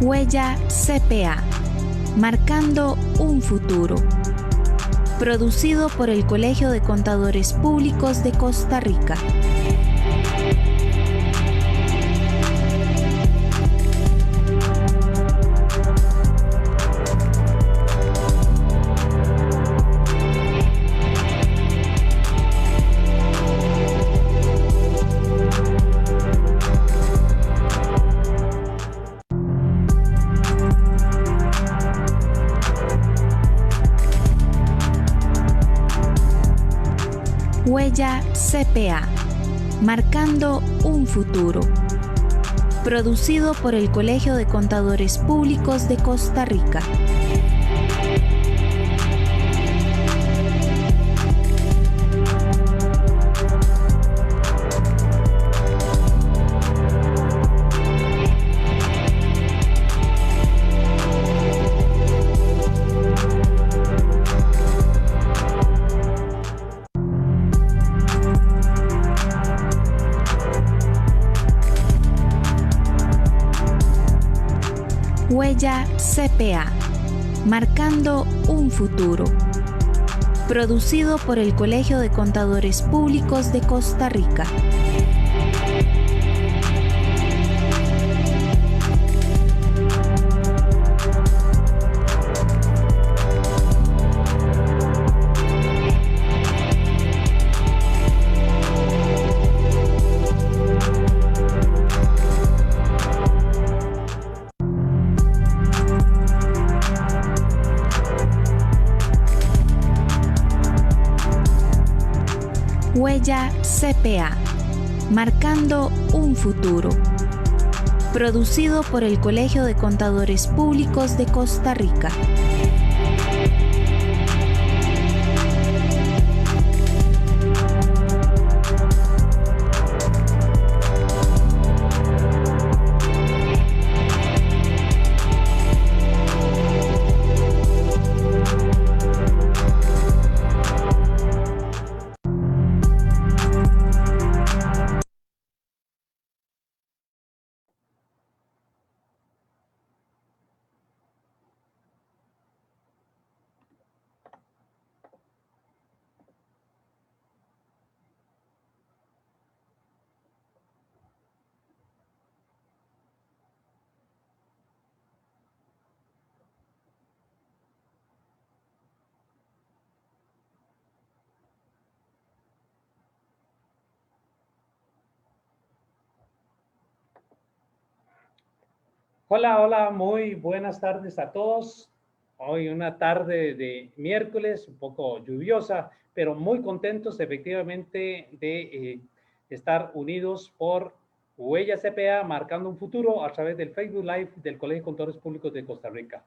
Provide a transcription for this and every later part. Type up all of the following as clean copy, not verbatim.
Huella CPA, marcando un futuro. Producido por el Colegio de Contadores Públicos de Costa Rica. Huella CPA, marcando un futuro. Producido por el Colegio de Contadores Públicos de Costa Rica. Huella CPA, marcando un futuro. Producido por el Colegio de Contadores Públicos de Costa Rica. Huella CPA, marcando un futuro. Producido por el Colegio de Contadores Públicos de Costa Rica. Hola, hola, muy buenas tardes a todos. Hoy una tarde de miércoles, un poco lluviosa, pero muy contentos efectivamente de estar unidos por Huella CPA, marcando un futuro a través del Facebook Live del Colegio de Contadores Públicos de Costa Rica.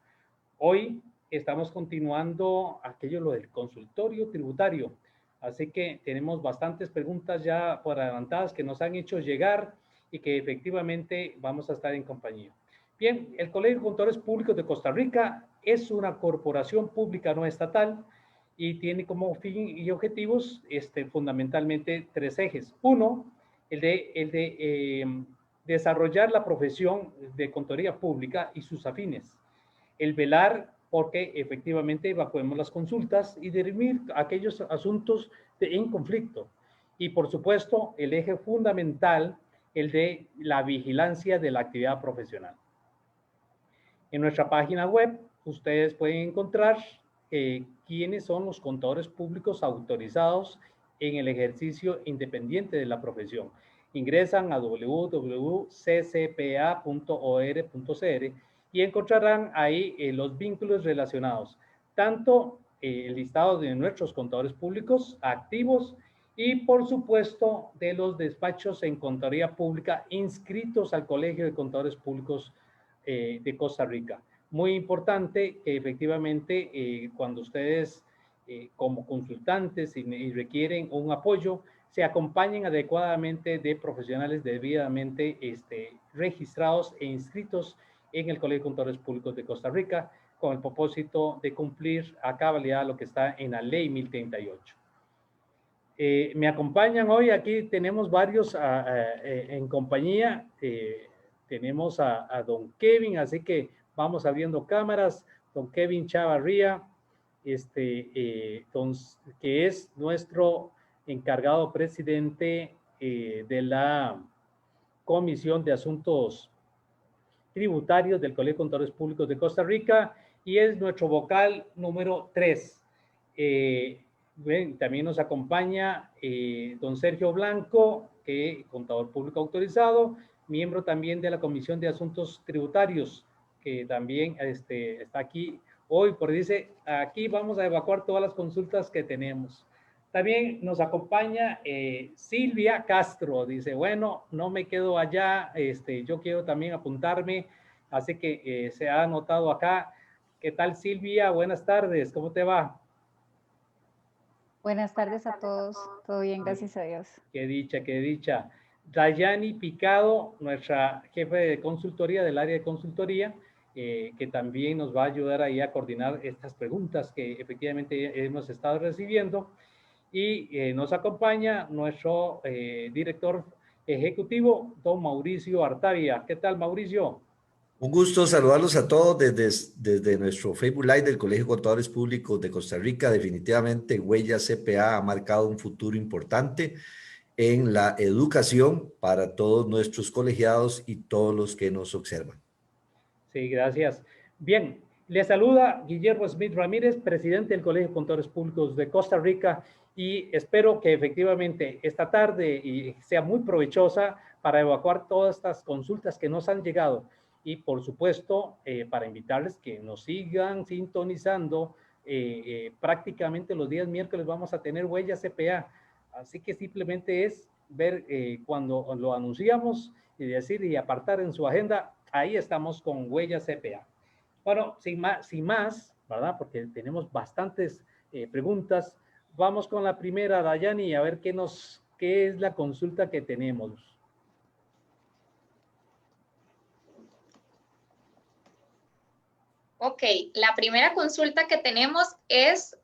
Hoy estamos continuando lo del consultorio tributario, así que tenemos bastantes preguntas ya por adelantadas que nos han hecho llegar y que efectivamente vamos a estar en compañía. Bien, el Colegio de Contadores Públicos de Costa Rica es una corporación pública no estatal y tiene como fin y objetivos fundamentalmente tres ejes. Uno, el de desarrollar la profesión de contaduría pública y sus afines. El velar porque efectivamente evacuemos las consultas y dirimir aquellos asuntos en conflicto. Y por supuesto, el eje fundamental, el de la vigilancia de la actividad profesional. En nuestra página web, ustedes pueden encontrar quiénes son los contadores públicos autorizados en el ejercicio independiente de la profesión. Ingresan a www.ccpa.or.cr y encontrarán ahí los vínculos relacionados, tanto el listado de nuestros contadores públicos activos y, por supuesto, de los despachos en contaduría pública inscritos al Colegio de Contadores Públicos de Costa Rica. Muy importante que efectivamente cuando ustedes como consultantes y requieren un apoyo, se acompañen adecuadamente de profesionales debidamente registrados e inscritos en el Colegio de Contadores Públicos de Costa Rica con el propósito de cumplir a cabalidad lo que está en la Ley 1038. Me acompañan hoy, aquí tenemos varios en compañía tenemos a don Kevin, así que vamos abriendo cámaras. Don Kevin Chavarría, que es nuestro encargado presidente de la Comisión de Asuntos Tributarios del Colegio de Contadores Públicos de Costa Rica y es nuestro vocal número 3. También nos acompaña don Sergio Blanco, que contador público autorizado, miembro también de la Comisión de Asuntos Tributarios, que también está aquí hoy, porque dice, aquí vamos a evacuar todas las consultas que tenemos. También nos acompaña Silvia Castro, dice, bueno, no me quedo allá, yo quiero también apuntarme, así que se ha anotado acá. ¿Qué tal, Silvia? Buenas tardes, ¿cómo te va? Buenas tardes a todos, todo bien, gracias a Dios. Qué dicha, qué dicha. Dayani Picado, nuestra jefe de consultoría del área de consultoría, que también nos va a ayudar ahí a coordinar estas preguntas que efectivamente hemos estado recibiendo. Y nos acompaña nuestro director ejecutivo, don Mauricio Artavia. ¿Qué tal, Mauricio? Un gusto saludarlos a todos desde nuestro Facebook Live del Colegio de Contadores Públicos de Costa Rica. Definitivamente, Huella CPA ha marcado un futuro importante en la educación para todos nuestros colegiados y todos los que nos observan. Sí, gracias. Bien, le saluda Guillermo Smith Ramírez, presidente del Colegio de Contadores Públicos de Costa Rica, y espero que efectivamente esta tarde sea muy provechosa para evacuar todas estas consultas que nos han llegado. Y por supuesto, para invitarles que nos sigan sintonizando, prácticamente los días miércoles vamos a tener Huella CPA. Así que simplemente es ver cuando lo anunciamos y decir y apartar en su agenda, ahí estamos con Huella CPA. Bueno, sin más, ¿verdad? Porque tenemos bastantes preguntas. Vamos con la primera, Dayani, a ver qué es la consulta que tenemos. Ok, la primera consulta que tenemos es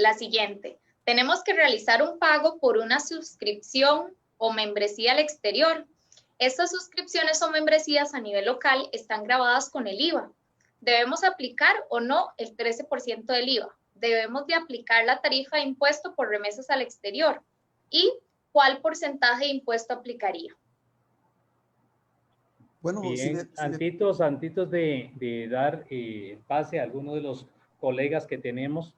la siguiente. Tenemos que realizar un pago por una suscripción o membresía al exterior. Estas suscripciones o membresías a nivel local están grabadas con el IVA. ¿Debemos aplicar o no el 13% del IVA? ¿Debemos de aplicar la tarifa de impuesto por remesas al exterior? ¿Y cuál porcentaje de impuesto aplicaría? Bueno, bien, antitos de dar pase a algunos de los colegas que tenemos,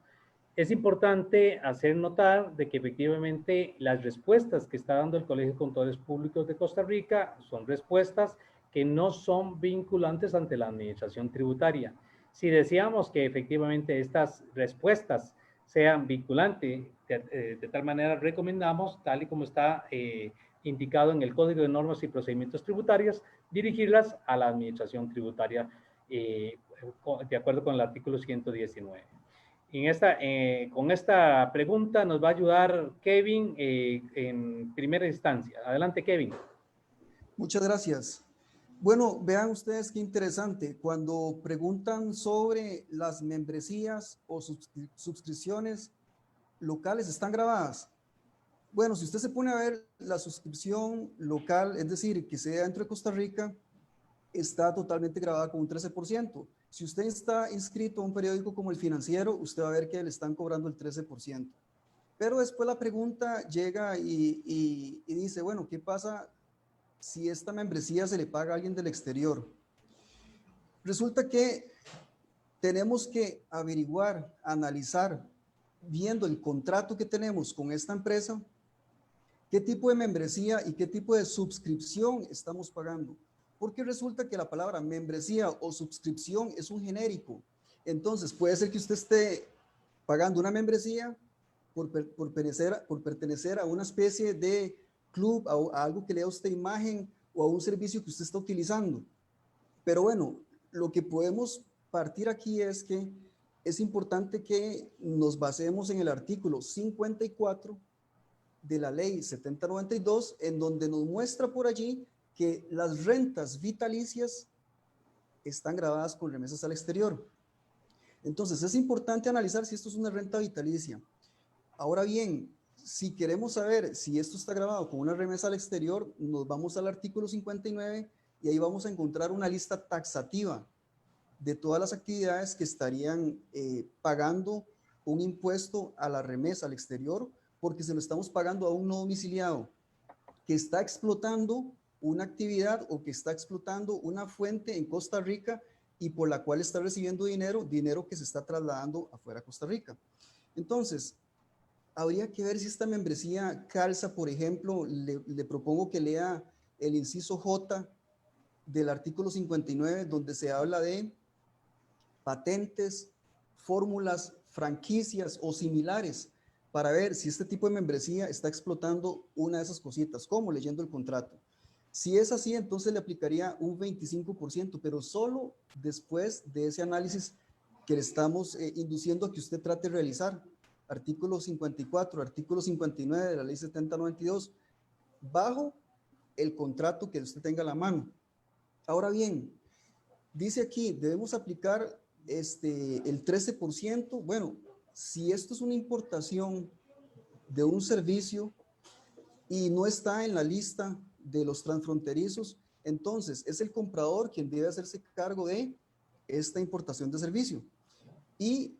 es importante hacer notar de que efectivamente las respuestas que está dando el Colegio de Contadores Públicos de Costa Rica son respuestas que no son vinculantes ante la administración tributaria. Si deseamos que efectivamente estas respuestas sean vinculantes, de tal manera recomendamos, tal y como está indicado en el Código de Normas y Procedimientos Tributarios, dirigirlas a la administración tributaria de acuerdo con el artículo 119. Con esta pregunta nos va a ayudar Kevin en primera instancia. Adelante, Kevin. Muchas gracias. Bueno, vean ustedes qué interesante. Cuando preguntan sobre las membresías o suscripciones locales, ¿están grabadas? Bueno, si usted se pone a ver la suscripción local, es decir, que sea dentro de Costa Rica, está totalmente grabada con un 13%. Si usted está inscrito a un periódico como El Financiero, usted va a ver que le están cobrando el 13%. Pero después la pregunta llega y dice, bueno, ¿qué pasa si esta membresía se le paga a alguien del exterior? Resulta que tenemos que averiguar, analizar, viendo el contrato que tenemos con esta empresa, qué tipo de membresía y qué tipo de suscripción estamos pagando. Porque resulta que la palabra membresía o suscripción es un genérico. Entonces, puede ser que usted esté pagando una membresía por pertenecer a una especie de club, a algo que le da a usted imagen o a un servicio que usted está utilizando. Pero bueno, lo que podemos partir aquí es que es importante que nos basemos en el artículo 54 de la ley 7092, en donde nos muestra por allí que las rentas vitalicias están grabadas con remesas al exterior. Entonces, es importante analizar si esto es una renta vitalicia. Ahora bien, si queremos saber si esto está grabado con una remesa al exterior, nos vamos al artículo 59 y ahí vamos a encontrar una lista taxativa de todas las actividades que estarían pagando un impuesto a la remesa al exterior, porque se lo estamos pagando a un no domiciliado que está explotando una actividad o que está explotando una fuente en Costa Rica y por la cual está recibiendo dinero que se está trasladando afuera a Costa Rica. Entonces, habría que ver si esta membresía calza, por ejemplo, le propongo que lea el inciso J del artículo 59, donde se habla de patentes, fórmulas, franquicias o similares, para ver si este tipo de membresía está explotando una de esas cositas, como leyendo el contrato. Si es así, entonces le aplicaría un 25%, pero solo después de ese análisis que le estamos induciendo a que usted trate de realizar. Artículo 54, artículo 59 de la ley 7092, bajo el contrato que usted tenga a la mano. Ahora bien, dice aquí, debemos aplicar el 13%. Bueno, si esto es una importación de un servicio y no está en la lista de los transfronterizos, entonces es el comprador quien debe hacerse cargo de esta importación de servicio y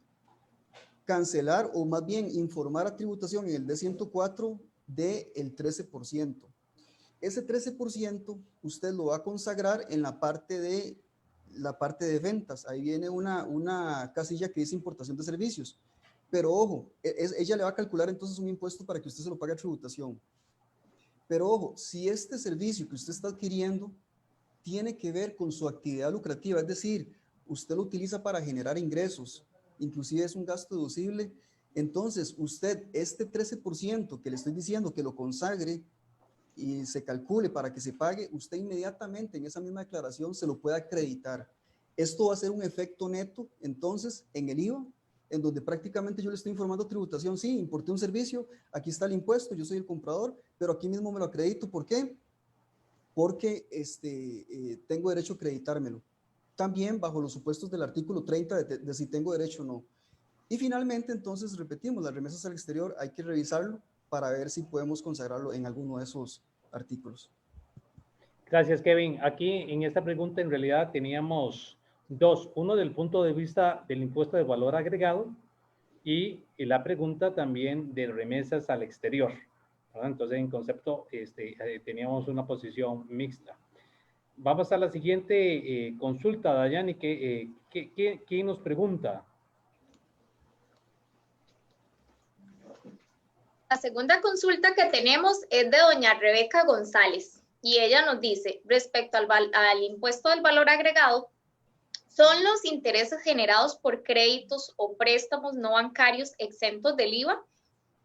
cancelar o más bien informar a tributación en el D104 del 13%. Ese 13% usted lo va a consagrar en la parte de ventas. Ahí viene una casilla que dice importación de servicios. Pero ojo, ella le va a calcular entonces un impuesto para que usted se lo pague a tributación. Pero ojo, si este servicio que usted está adquiriendo tiene que ver con su actividad lucrativa, es decir, usted lo utiliza para generar ingresos, inclusive es un gasto deducible, entonces usted este 13% que le estoy diciendo que lo consagre y se calcule para que se pague, usted inmediatamente en esa misma declaración se lo puede acreditar. Esto va a ser un efecto neto, entonces, en el IVA, en donde prácticamente yo le estoy informando tributación, sí, importé un servicio, aquí está el impuesto, yo soy el comprador, pero aquí mismo me lo acredito. ¿Por qué? Porque tengo derecho a acreditármelo. También bajo los supuestos del artículo 30 de si tengo derecho o no. Y finalmente, entonces, repetimos, las remesas al exterior hay que revisarlo para ver si podemos consagrarlo en alguno de esos artículos. Gracias, Kevin. Aquí en esta pregunta en realidad teníamos dos. Uno del punto de vista del impuesto de valor agregado y la pregunta también de remesas al exterior, ¿verdad? Entonces, en concepto, teníamos una posición mixta. Vamos a la siguiente consulta, Dayani. ¿Quién nos pregunta? La segunda consulta que tenemos es de doña Rebeca González y ella nos dice, respecto al impuesto del valor agregado, ¿son los intereses generados por créditos o préstamos no bancarios exentos del IVA?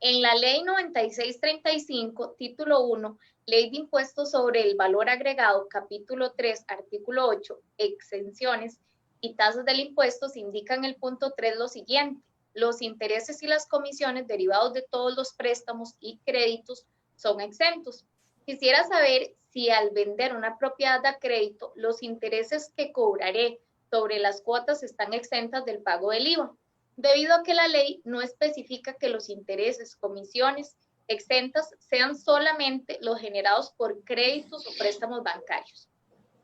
En la ley 9635, título 1, Ley de Impuestos sobre el Valor Agregado, capítulo 3, artículo 8, exenciones y tasas del impuesto, se indica en el punto 3 lo siguiente: los intereses y las comisiones derivados de todos los préstamos y créditos son exentos. Quisiera saber si al vender una propiedad a crédito, los intereses que cobraré sobre las cuotas están exentas del pago del IVA, debido a que la ley no especifica que los intereses, comisiones exentas sean solamente los generados por créditos o préstamos bancarios.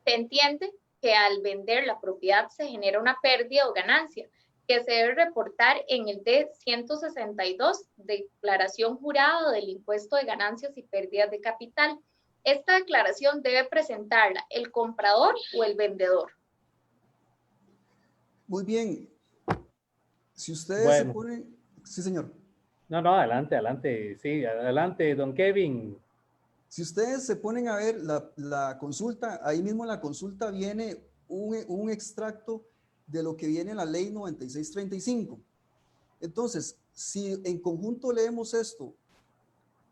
Se entiende que al vender la propiedad se genera una pérdida o ganancia que se debe reportar en el D162, declaración jurada del impuesto de ganancias y pérdidas de capital. Esta declaración debe presentarla el comprador o el vendedor. Muy bien. Si ustedes se ponen... Sí, señor. No, adelante. Sí, adelante, don Kevin. Si ustedes se ponen a ver la consulta, ahí mismo en la consulta viene un extracto de lo que viene en la ley 9635. Entonces, si en conjunto leemos esto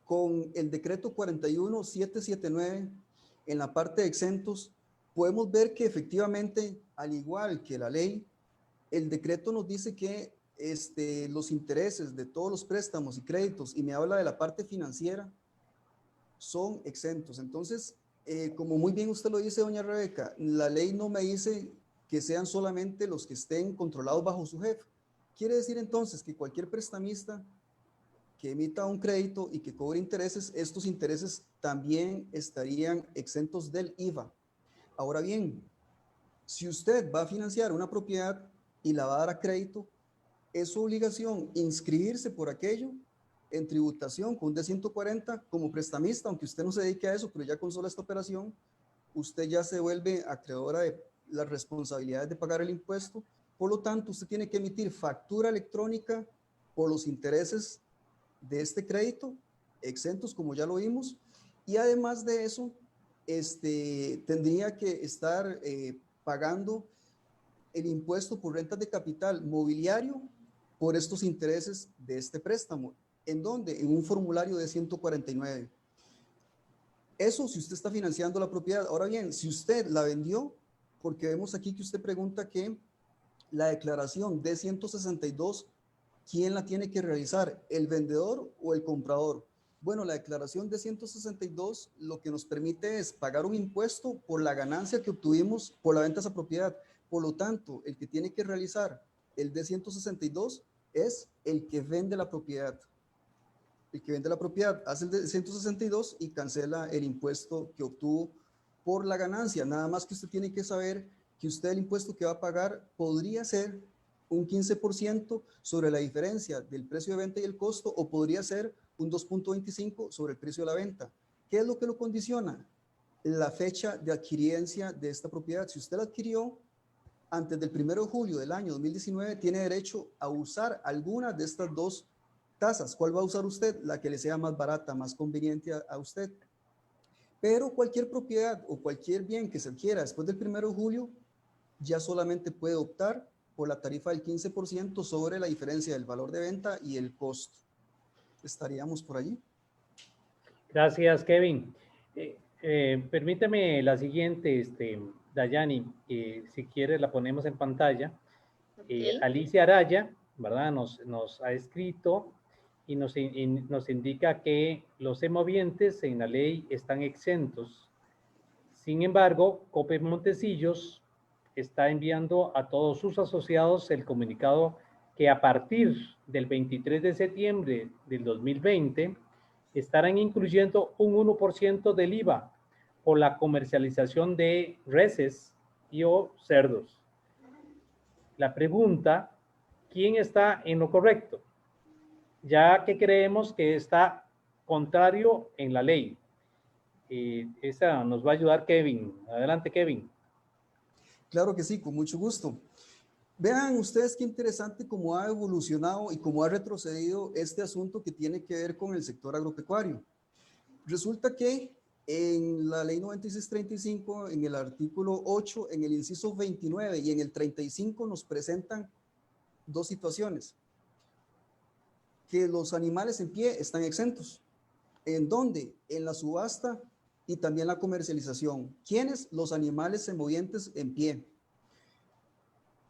con el decreto 41779 en la parte de exentos, podemos ver que efectivamente, al igual que la ley, el decreto nos dice que los intereses de todos los préstamos y créditos, y me habla de la parte financiera, son exentos. Entonces, como muy bien usted lo dice, doña Rebeca, la ley no me dice que sean solamente los que estén controlados bajo su jefe. Quiere decir entonces que cualquier prestamista que emita un crédito y que cobre intereses, estos intereses también estarían exentos del IVA. Ahora bien, si usted va a financiar una propiedad y la va a dar a crédito, es su obligación inscribirse por aquello en tributación con un D140 como prestamista, aunque usted no se dedique a eso, pero ya con sola esta operación, usted ya se vuelve acreedora de las responsabilidades de pagar el impuesto. Por lo tanto, usted tiene que emitir factura electrónica por los intereses de este crédito, exentos como ya lo vimos, y además de eso, tendría que estar pagando el impuesto por rentas de capital mobiliario por estos intereses de este préstamo. ¿En dónde? En un formulario de 149. Eso si usted está financiando la propiedad. Ahora bien, si usted la vendió, porque vemos aquí que usted pregunta que la declaración de 162, ¿quién la tiene que realizar? ¿El vendedor o el comprador? Bueno, la declaración de 162 lo que nos permite es pagar un impuesto por la ganancia que obtuvimos por la venta de esa propiedad. Por lo tanto, el que tiene que realizar el D162 es el que vende la propiedad. El que vende la propiedad hace el D162 y cancela el impuesto que obtuvo por la ganancia. Nada más que usted tiene que saber que usted el impuesto que va a pagar podría ser un 15% sobre la diferencia del precio de venta y el costo, o podría ser un 2.25 sobre el precio de la venta. ¿Qué es lo que lo condiciona? La fecha de adquiriencia de esta propiedad. Si usted la adquirió antes del 1 de julio del año 2019, tiene derecho a usar alguna de estas dos tasas. ¿Cuál va a usar usted? La que le sea más barata, más conveniente a usted. Pero cualquier propiedad o cualquier bien que se adquiera después del 1 de julio, ya solamente puede optar por la tarifa del 15% sobre la diferencia del valor de venta y el costo. Estaríamos por allí. Gracias, Kevin. Permíteme la siguiente, Dayani, si quieres la ponemos en pantalla. Okay. Alicia Araya, ¿verdad? Nos ha escrito y nos indica que los semovientes en la ley están exentos. Sin embargo, COPE Montecillos está enviando a todos sus asociados el comunicado que a partir del 23 de septiembre del 2020 estarán incluyendo un 1% del IVA por la comercialización de reses y o cerdos. La pregunta, ¿quién está en lo correcto? Ya que creemos que está contrario en la ley. Esa nos va a ayudar Kevin. Adelante, Kevin. Claro que sí, con mucho gusto. Vean ustedes qué interesante cómo ha evolucionado y cómo ha retrocedido este asunto que tiene que ver con el sector agropecuario. Resulta que en la ley 9635, en el artículo 8, en el inciso 29 y en el 35 nos presentan dos situaciones. Que los animales en pie están exentos. ¿En dónde? En la subasta y también la comercialización. ¿Quiénes? Los animales semovientes en pie.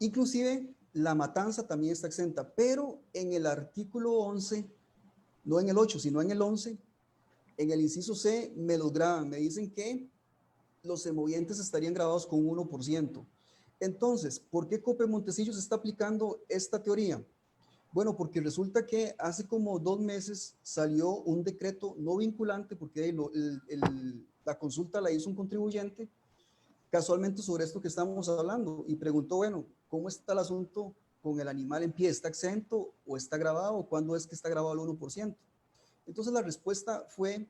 Inclusive la matanza también está exenta, pero en el artículo 11, no en el 8, sino en el 11, en el inciso C me los graban, me dicen que los semovientes estarían grabados con 1%. Entonces, ¿por qué COPE Montecillos está aplicando esta teoría? Bueno, porque resulta que hace como 2 meses salió un decreto no vinculante, porque la consulta la hizo un contribuyente, casualmente sobre esto que estamos hablando, y preguntó, bueno, ¿cómo está el asunto con el animal en pie? ¿Está exento o está grabado? ¿Cuándo es que está grabado el 1%? Entonces la respuesta fue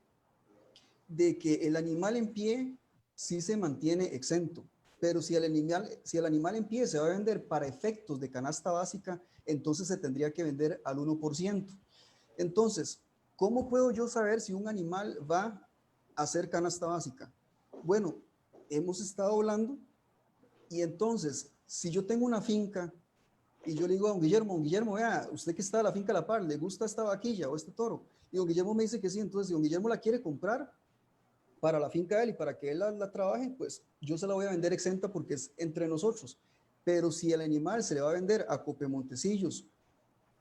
de que el animal en pie sí se mantiene exento, pero si el animal en pie se va a vender para efectos de canasta básica, entonces se tendría que vender al 1%. Entonces, ¿cómo puedo yo saber si un animal va a ser canasta básica? Bueno, hemos estado hablando y entonces, si yo tengo una finca y yo le digo a don Guillermo, vea, usted que está a la finca a la par, ¿le gusta esta vaquilla o este toro? Y don Guillermo me dice que sí, entonces si don Guillermo la quiere comprar para la finca de él y para que él la trabaje, pues yo se la voy a vender exenta porque es entre nosotros. Pero si el animal se le va a vender a COPE Montecillos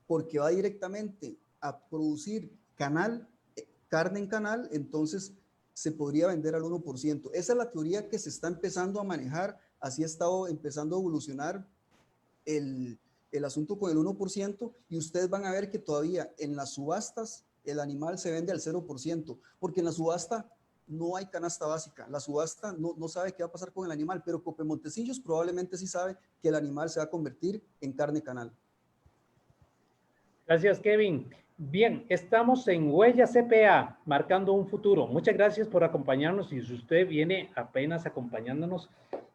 porque va directamente a producir carne en canal, entonces se podría vender al 1%. Esa es la teoría que se está empezando a manejar, así ha estado empezando a evolucionar el asunto con el 1%, y ustedes van a ver que todavía en las subastas el animal se vende al 0%, porque en la subasta no hay canasta básica. La subasta no sabe qué va a pasar con el animal, pero Copemontecillos probablemente sí sabe que el animal se va a convertir en carne canal. Gracias, Kevin. Bien, estamos en Huella CPA, marcando un futuro. Muchas gracias por acompañarnos. Y si usted viene apenas acompañándonos,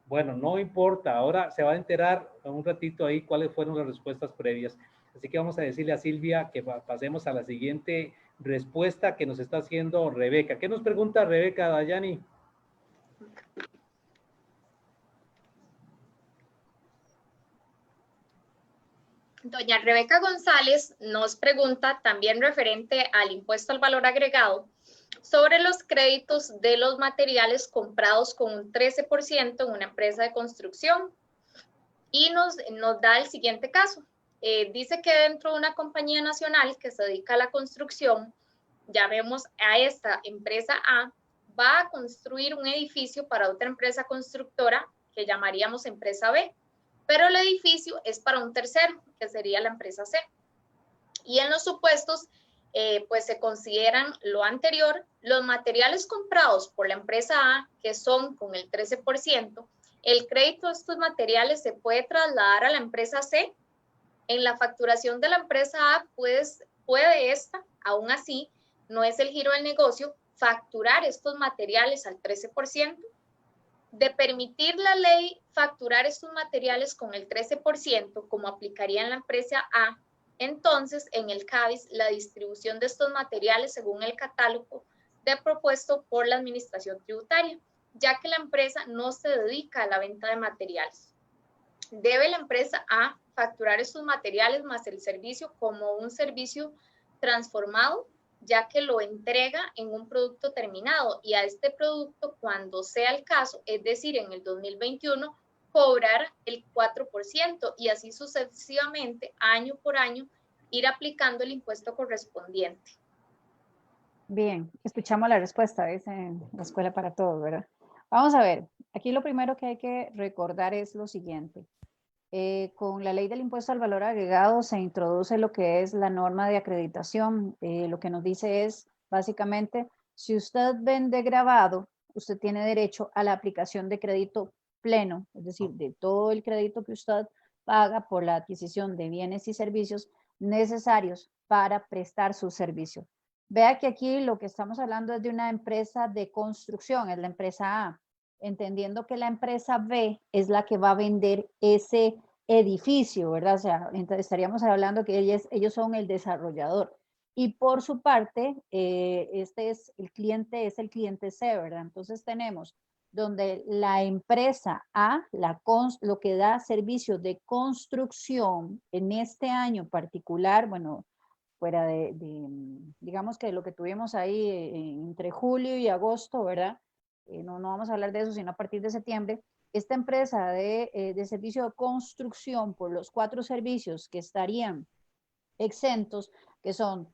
bueno, no importa. Ahora se va a enterar un ratito ahí cuáles fueron las respuestas previas. Así que vamos a decirle a Silvia que pasemos a la siguiente respuesta que nos está haciendo Rebeca. ¿Qué nos pregunta Rebeca, Dayani? Doña Rebeca González nos pregunta también referente al impuesto al valor agregado sobre los créditos de los materiales comprados con un 13% en una empresa de construcción y nos da el siguiente caso. Dice que dentro de una compañía nacional que se dedica a la construcción, llamemos a esta empresa A, va a construir un edificio para otra empresa constructora que llamaríamos empresa B, pero el edificio es para un tercero, que sería la empresa C. Y en los supuestos, pues se consideran lo anterior, los materiales comprados por la empresa A, que son con el 13%, el crédito de estos materiales se puede trasladar a la empresa C. En la facturación de la empresa A, pues, puede esta, aún así, no es el giro del negocio, facturar estos materiales al 13%. De permitir la ley facturar estos materiales con el 13%, como aplicaría en la empresa A, entonces en el CABIS la distribución de estos materiales según el catálogo de propuesto por la administración tributaria, ya que la empresa no se dedica a la venta de materiales. Debe la empresa A facturar estos materiales más el servicio como un servicio transformado, ya que lo entrega en un producto terminado y a este producto, cuando sea el caso, es decir, en el 2021, cobrar el 4% y así sucesivamente, año por año, ir aplicando el impuesto correspondiente. Bien, escuchamos la respuesta, dice la Escuela para Todos, ¿verdad? Vamos a ver, aquí lo primero que hay que recordar es lo siguiente. Con la ley del impuesto al valor agregado se introduce lo que es la norma de acreditación. Lo que nos dice es, básicamente, si usted vende grabado, usted tiene derecho a la aplicación de crédito pleno, es decir, de todo el crédito que usted paga por la adquisición de bienes y servicios necesarios para prestar su servicio. Vea que aquí lo que estamos hablando es de una empresa de construcción, es la empresa A, entendiendo que la empresa B es la que va a vender ese edificio, ¿verdad? O sea, estaríamos hablando que ellos son el desarrollador. Y por su parte, este es el cliente C, ¿verdad? Entonces tenemos donde la empresa A, lo que da servicio de construcción en este año particular, bueno, fuera digamos que lo que tuvimos ahí entre julio y agosto, ¿verdad? No vamos a hablar de eso, sino a partir de septiembre, esta empresa de servicio de construcción por los 4 servicios que estarían exentos, que son,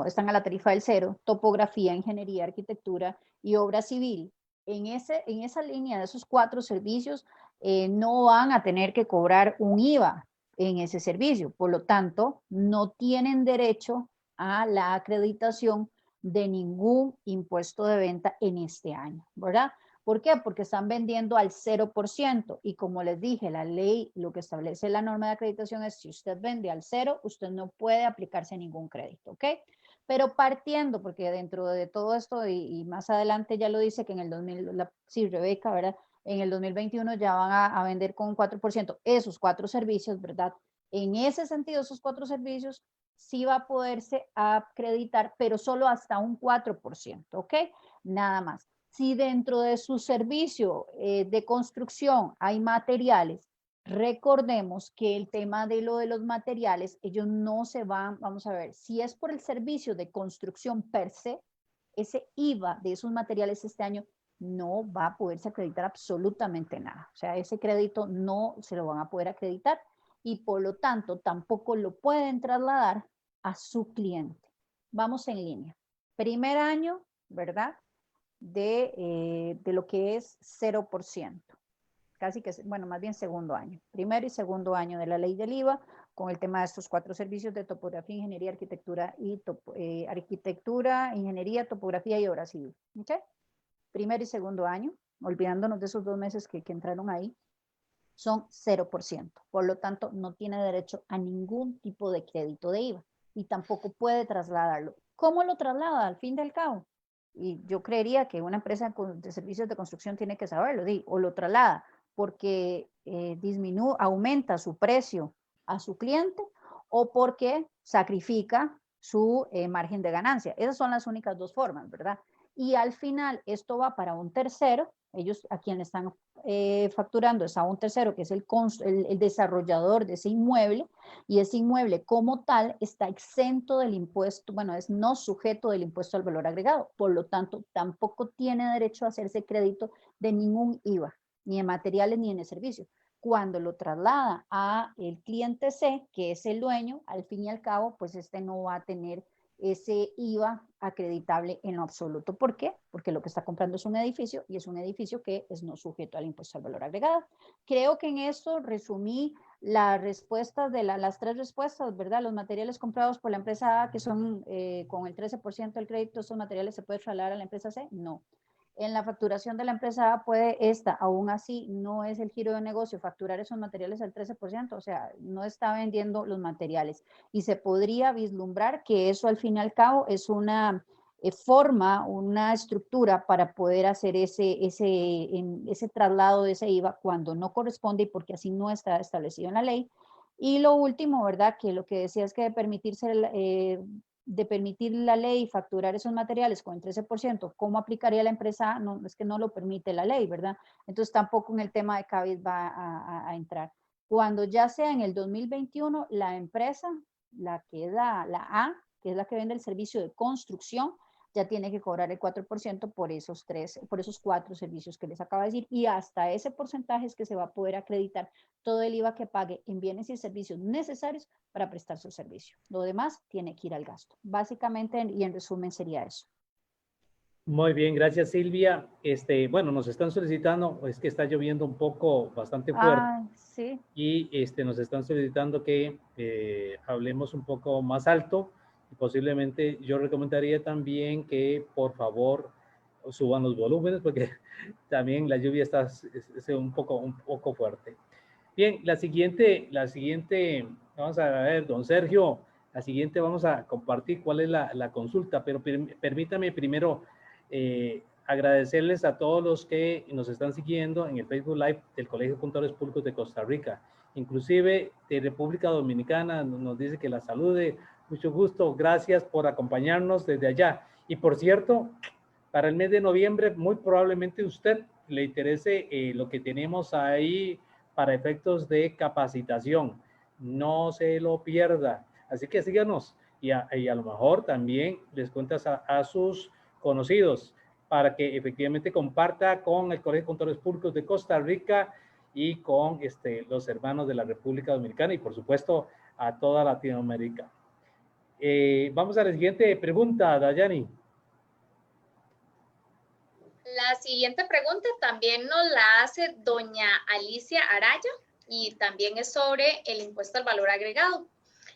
están a la tarifa del 0, topografía, ingeniería, arquitectura y obra civil. En esa línea de esos 4 servicios no van a tener que cobrar un IVA en ese servicio, por lo tanto, no tienen derecho a la acreditación de ningún impuesto de venta en este año, ¿verdad? ¿Por qué? Porque están vendiendo al 0% y como les dije, la ley, lo que establece la norma de acreditación es si usted vende al 0, usted no puede aplicarse ningún crédito, ¿ok? Pero partiendo, porque dentro de todo esto y más adelante ya lo dice que en el 2000, sí, Rebeca, ¿verdad? En el 2021 ya van a vender con un 4% esos 4 servicios, ¿verdad? En ese sentido, esos 4 servicios sí va a poderse acreditar, pero solo hasta un 4%, ¿ok? Nada más. Si dentro de su servicio de construcción hay materiales, recordemos que el tema de lo de los materiales, ellos no se van, vamos a ver, si es por el servicio de construcción per se, ese IVA de esos materiales este año no va a poderse acreditar absolutamente nada. O sea, ese crédito no se lo van a poder acreditar y por lo tanto tampoco lo pueden trasladar a su cliente. Vamos en línea. Primer año, ¿verdad? De lo que es 0%. Casi que, bueno, más bien segundo año. Primero y segundo año de la ley del IVA con el tema de estos 4 servicios de topografía, ingeniería, arquitectura, ingeniería, topografía y obra civil. ¿Okay? primer y segundo año, olvidándonos de esos 2 meses que entraron ahí, son 0%. Por lo tanto, no tiene derecho a ningún tipo de crédito de IVA y tampoco puede trasladarlo. ¿Cómo lo traslada al fin del cabo? Y yo creería que una empresa de servicios de construcción tiene que saberlo, o lo traslada porque aumenta su precio a su cliente o porque sacrifica su margen de ganancia. Esas son las únicas dos formas, ¿verdad? Y al final esto va para un tercero, ellos a quien le están facturando es a un tercero que es el desarrollador de ese inmueble, y ese inmueble como tal está exento del impuesto, bueno, es no sujeto del impuesto al valor agregado, por lo tanto tampoco tiene derecho a hacerse crédito de ningún IVA, ni en materiales ni en el servicio. Cuando lo traslada a el cliente C, que es el dueño, al fin y al cabo, pues este no va a tener ese IVA acreditable en lo absoluto. ¿Por qué? Porque lo que está comprando es un edificio y es un edificio que es no sujeto al impuesto al valor agregado. Creo que en esto resumí las respuestas de las 3 respuestas, ¿verdad? Los materiales comprados por la empresa A, que son con el 13% del crédito, ¿esos materiales se pueden trasladar a la empresa C? No. En la facturación de la empresa A puede aún así, no es el giro de negocio, facturar esos materiales al 13%, o sea, no está vendiendo los materiales. Y se podría vislumbrar que eso al fin y al cabo es una forma, una estructura para poder hacer ese traslado de ese IVA cuando no corresponde y porque así no está establecido en la ley. Y lo último, ¿verdad? Que lo que decía es que de permitir la ley facturar esos materiales con el 13%, ¿cómo aplicaría la empresa? No, es que no lo permite la ley, ¿verdad? Entonces tampoco en el tema de CABIS va a entrar. Cuando ya sea en el 2021, la empresa, la que da la A, que es la que vende el servicio de construcción, ya tiene que cobrar el 4% por esos 4 servicios que les acabo de decir, y hasta ese porcentaje es que se va a poder acreditar todo el IVA que pague en bienes y servicios necesarios para prestar su servicio. Lo demás tiene que ir al gasto. Básicamente, y en resumen, sería eso. Muy bien, gracias Silvia. Bueno, nos están solicitando, es que está lloviendo un poco, bastante fuerte. Sí. Y nos están solicitando que hablemos un poco más alto. Y posiblemente yo recomendaría también que por favor suban los volúmenes porque también la lluvia está un poco fuerte. Bien, la siguiente, vamos a ver, don Sergio, la siguiente vamos a compartir cuál es la consulta, pero permítame primero agradecerles a todos los que nos están siguiendo en el Facebook Live del Colegio de Contadores Públicos de Costa Rica, inclusive de República Dominicana, nos dice que la salude, mucho gusto, gracias por acompañarnos desde allá. Y por cierto, para el mes de noviembre, muy probablemente usted le interese lo que tenemos ahí para efectos de capacitación. No se lo pierda. Así que síganos y a lo mejor también les cuentas a sus conocidos para que efectivamente comparta con el Colegio de Contadores Públicos de Costa Rica y con los hermanos de la República Dominicana y por supuesto a toda Latinoamérica. Vamos a la siguiente pregunta, Dayani. La siguiente pregunta también nos la hace doña Alicia Araya y también es sobre el impuesto al valor agregado.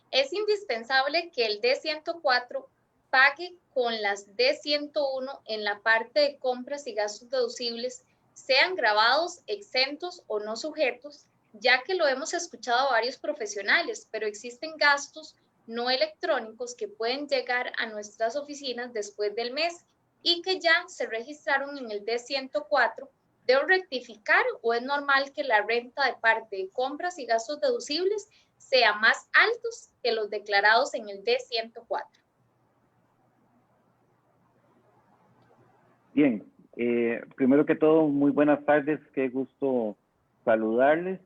Es indispensable que el D104 pague con las D101 en la parte de compras y gastos deducibles, sean grabados, exentos o no sujetos, ya que lo hemos escuchado a varios profesionales, pero existen gastos no electrónicos que pueden llegar a nuestras oficinas después del mes y que ya se registraron en el D104. ¿Debo rectificar o es normal que la renta de parte de compras y gastos deducibles sea más altos que los declarados en el D104? Bien, primero que todo, muy buenas tardes, qué gusto saludarles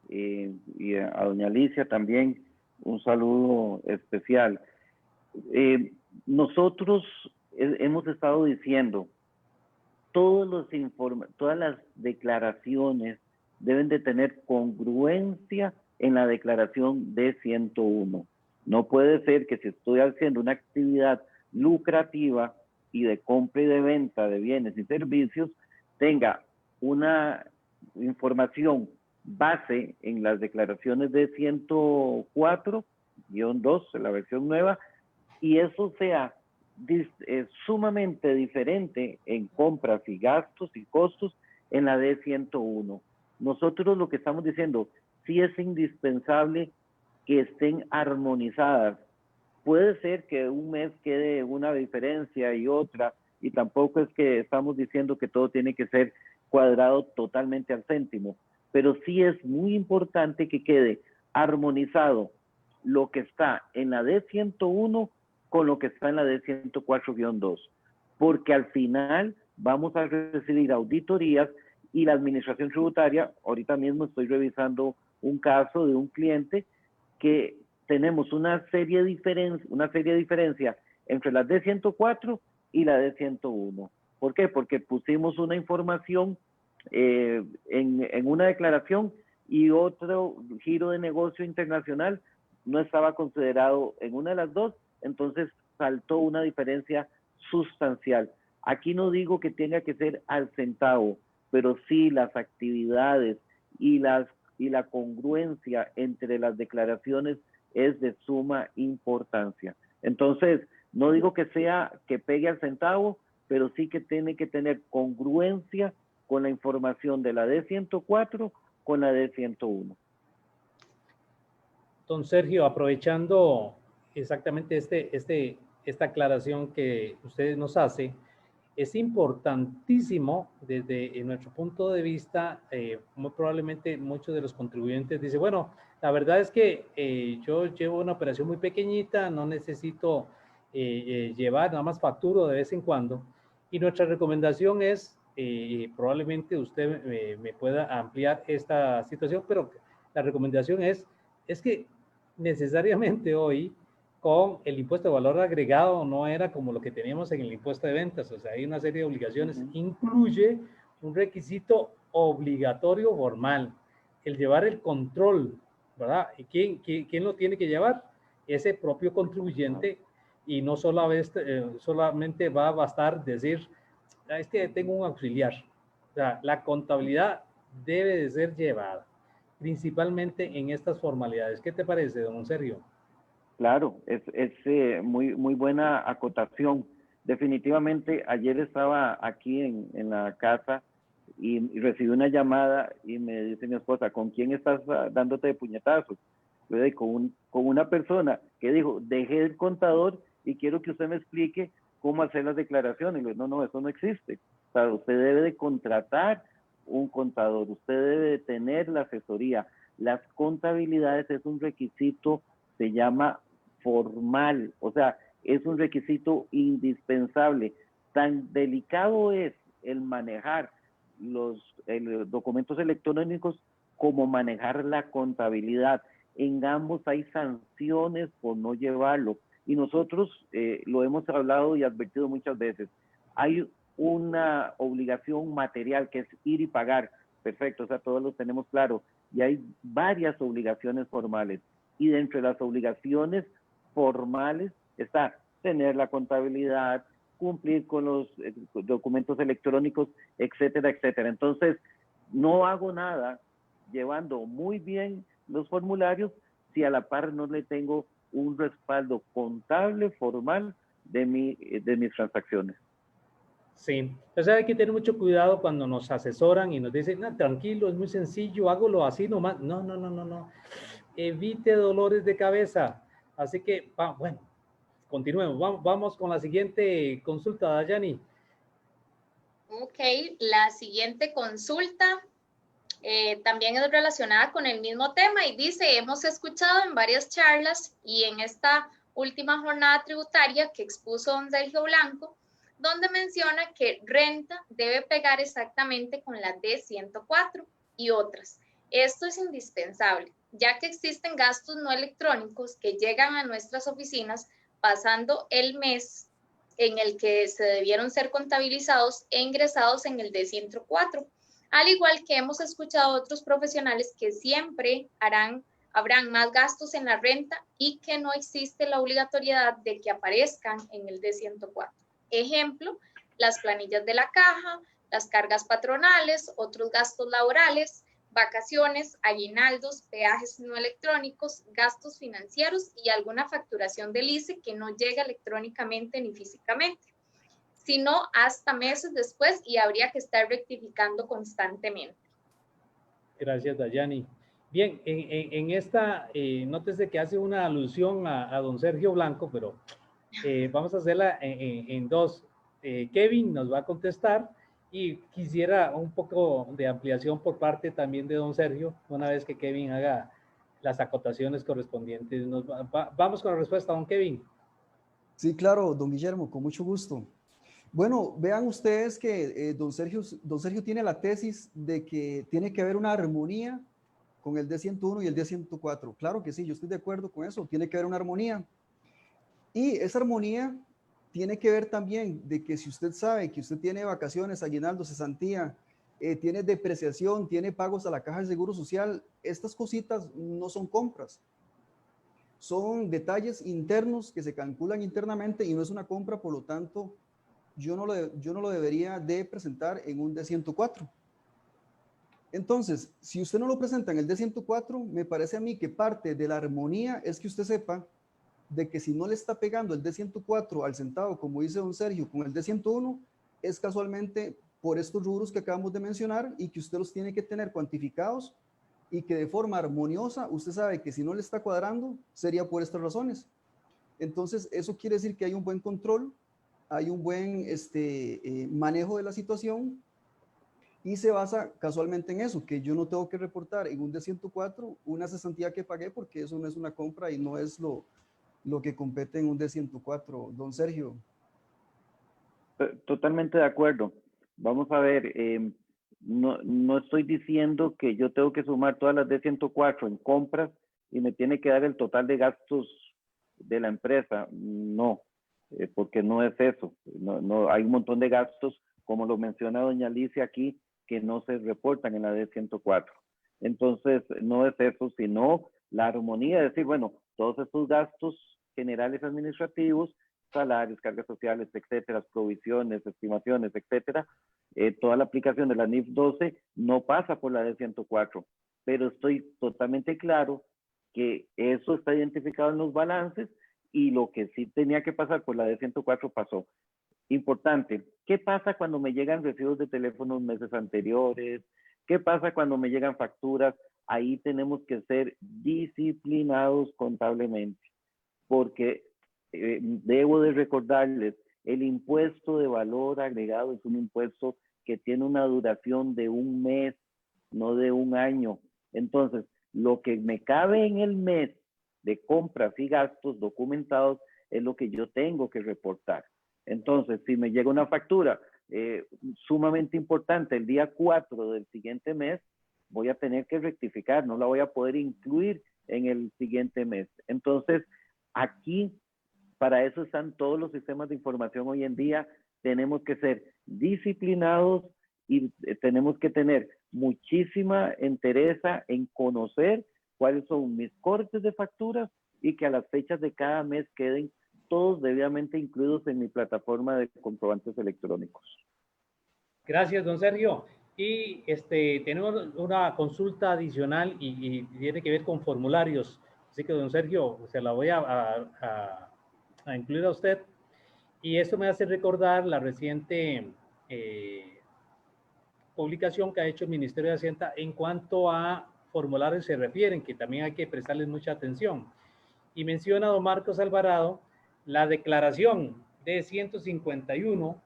y a doña Alicia también un saludo especial. Nosotros hemos estado diciendo, todas las declaraciones deben de tener congruencia en la declaración D101. No puede ser que si estoy haciendo una actividad lucrativa y de compra y de venta de bienes y servicios, tenga una información base en las declaraciones de 104-2, la versión nueva, y eso sea sumamente diferente en compras y gastos y costos en la D101. Nosotros lo que estamos diciendo, sí es indispensable que estén armonizadas. Puede ser que un mes quede una diferencia y otra, y tampoco es que estamos diciendo que todo tiene que ser cuadrado totalmente al céntimo, pero sí es muy importante que quede armonizado lo que está en la D101 con lo que está en la D104-2, porque al final vamos a recibir auditorías y la administración tributaria, ahorita mismo estoy revisando un caso de un cliente que tenemos una serie de diferencia entre la D104 y la D101. ¿Por qué? Porque pusimos una información en una declaración y otro giro de negocio internacional no estaba considerado en una de las dos, entonces saltó una diferencia sustancial. Aquí no digo que tenga que ser al centavo, pero sí las actividades y la congruencia entre las declaraciones es de suma importancia. Entonces, no digo que pegue al centavo, pero sí que tiene que tener congruencia con la información de la D104 con la D101. Don Sergio, aprovechando exactamente esta aclaración que usted nos hace, es importantísimo desde nuestro punto de vista, muy probablemente muchos de los contribuyentes dicen, bueno, la verdad es que yo llevo una operación muy pequeñita, no necesito llevar, nada más facturo de vez en cuando, y nuestra recomendación es, probablemente usted me pueda ampliar esta situación, pero la recomendación es que necesariamente hoy con el impuesto de valor agregado no era como lo que teníamos en el impuesto de ventas, o sea, hay una serie de obligaciones, incluye un requisito obligatorio formal, el llevar el control, ¿verdad? ¿Y quién lo tiene que llevar? Ese propio contribuyente, y no solamente va a bastar decir, es que tengo un auxiliar. O sea, la contabilidad debe de ser llevada, principalmente en estas formalidades. ¿Qué te parece, don Sergio? Claro, es muy buena acotación. Definitivamente, ayer estaba aquí en la casa y recibí una llamada y me dice mi esposa, ¿con quién estás dándote de puñetazos? Yo dije, con una persona que dijo, dejé el contador y quiero que usted me explique cómo hacer las declaraciones. Y le digo, no, eso no existe. O sea, usted debe de contratar un contador, usted debe de tener la asesoría. Las contabilidades es un requisito, se llama formal, o sea, es un requisito indispensable. Tan delicado es el manejar los documentos electrónicos como manejar la contabilidad. En ambos hay sanciones por no llevarlo. Y nosotros lo hemos hablado y advertido muchas veces. Hay una obligación material que es ir y pagar. Perfecto, o sea, todos lo tenemos claro. Y hay varias obligaciones formales. Y dentro de las obligaciones formales está tener la contabilidad, cumplir con los documentos electrónicos, etcétera, etcétera. Entonces, no hago nada llevando muy bien los formularios si a la par no le tengo un respaldo contable formal de mis transacciones. Sí, entonces hay que tener mucho cuidado cuando nos asesoran y nos dicen, no, tranquilo, es muy sencillo, hágalo así nomás. No. Evite dolores de cabeza. Así que, bueno, continuemos. Vamos con la siguiente consulta, Dayani. Ok, la siguiente consulta también es relacionada con el mismo tema y dice, hemos escuchado en varias charlas y en esta última jornada tributaria que expuso don Sergio Blanco, donde menciona que renta debe pegar exactamente con la D104 y otras. Esto es indispensable, ya que existen gastos no electrónicos que llegan a nuestras oficinas pasando el mes en el que se debieron ser contabilizados e ingresados en el D104. Al igual que hemos escuchado a otros profesionales que siempre habrán más gastos en la renta y que no existe la obligatoriedad de que aparezcan en el D104. Ejemplo, las planillas de la caja, las cargas patronales, otros gastos laborales, vacaciones, aguinaldos, peajes no electrónicos, gastos financieros y alguna facturación del ICE que no llega electrónicamente ni físicamente, sino hasta meses después y habría que estar rectificando constantemente. Gracias, Dayani. Bien, en esta, nótese que hace una alusión a don Sergio Blanco, pero vamos a hacerla en dos. Kevin nos va a contestar y quisiera un poco de ampliación por parte también de don Sergio, una vez que Kevin haga las acotaciones correspondientes. Vamos con la respuesta, don Kevin. Sí, claro, don Guillermo, con mucho gusto. Bueno, vean ustedes que don Sergio tiene la tesis de que tiene que haber una armonía con el D101 y el D104. Claro que sí, yo estoy de acuerdo con eso, tiene que haber una armonía. Y esa armonía tiene que ver también de que si usted sabe que usted tiene vacaciones, aguinaldo, cesantía, tiene depreciación, tiene pagos a la Caja de Seguro Social, estas cositas no son compras. Son detalles internos que se calculan internamente y no es una compra, por lo tanto, yo no lo debería de presentar en un D104. Entonces, si usted no lo presenta en el D104, me parece a mí que parte de la armonía es que usted sepa de que si no le está pegando el D104 al centavo, como dice don Sergio, con el D101, es casualmente por estos rubros que acabamos de mencionar y que usted los tiene que tener cuantificados y que de forma armoniosa, usted sabe que si no le está cuadrando, sería por estas razones. Entonces, eso quiere decir que hay un buen control, hay un buen manejo de la situación y se basa casualmente en eso, que yo no tengo que reportar en un D104 una cesantía que pagué porque eso no es una compra y no es lo que compete en un D104. Don Sergio. Totalmente de acuerdo. Vamos a ver, no estoy diciendo que yo tengo que sumar todas las D104 en compras y me tiene que dar el total de gastos de la empresa. No, porque no es eso. No, hay un montón de gastos, como lo menciona doña Alicia aquí, que no se reportan en la D104. Entonces, no es eso, sino la armonía de decir, bueno, todos estos gastos generales administrativos, salarios, cargas sociales, etcétera, provisiones, estimaciones, etcétera, toda la aplicación de la NIF 12 no pasa por la D104, pero estoy totalmente claro que eso está identificado en los balances y lo que sí tenía que pasar por la D104 pasó. Importante, ¿qué pasa cuando me llegan recibos de teléfonos meses anteriores? ¿Qué pasa cuando me llegan facturas? Ahí tenemos que ser disciplinados contablemente, porque debo de recordarles, el impuesto de valor agregado es un impuesto que tiene una duración de un mes, no de un año. Entonces, lo que me cabe en el mes de compras y gastos documentados es lo que yo tengo que reportar. Entonces, si me llega una factura sumamente importante el día 4 del siguiente mes, voy a tener que rectificar, no la voy a poder incluir en el siguiente mes. Entonces, aquí, para eso están todos los sistemas de información hoy en día. Tenemos que ser disciplinados y tenemos que tener muchísima entereza en conocer cuáles son mis cortes de facturas y que a las fechas de cada mes queden todos debidamente incluidos en mi plataforma de comprobantes electrónicos. Gracias, don Sergio. Y tenemos una consulta adicional y tiene que ver con formularios. Así que, don Sergio, se la voy a incluir a usted. Y esto me hace recordar la reciente publicación que ha hecho el Ministerio de Hacienda en cuanto a formularios se refieren, que también hay que prestarles mucha atención. Y menciona don Marcos Alvarado, la declaración de 151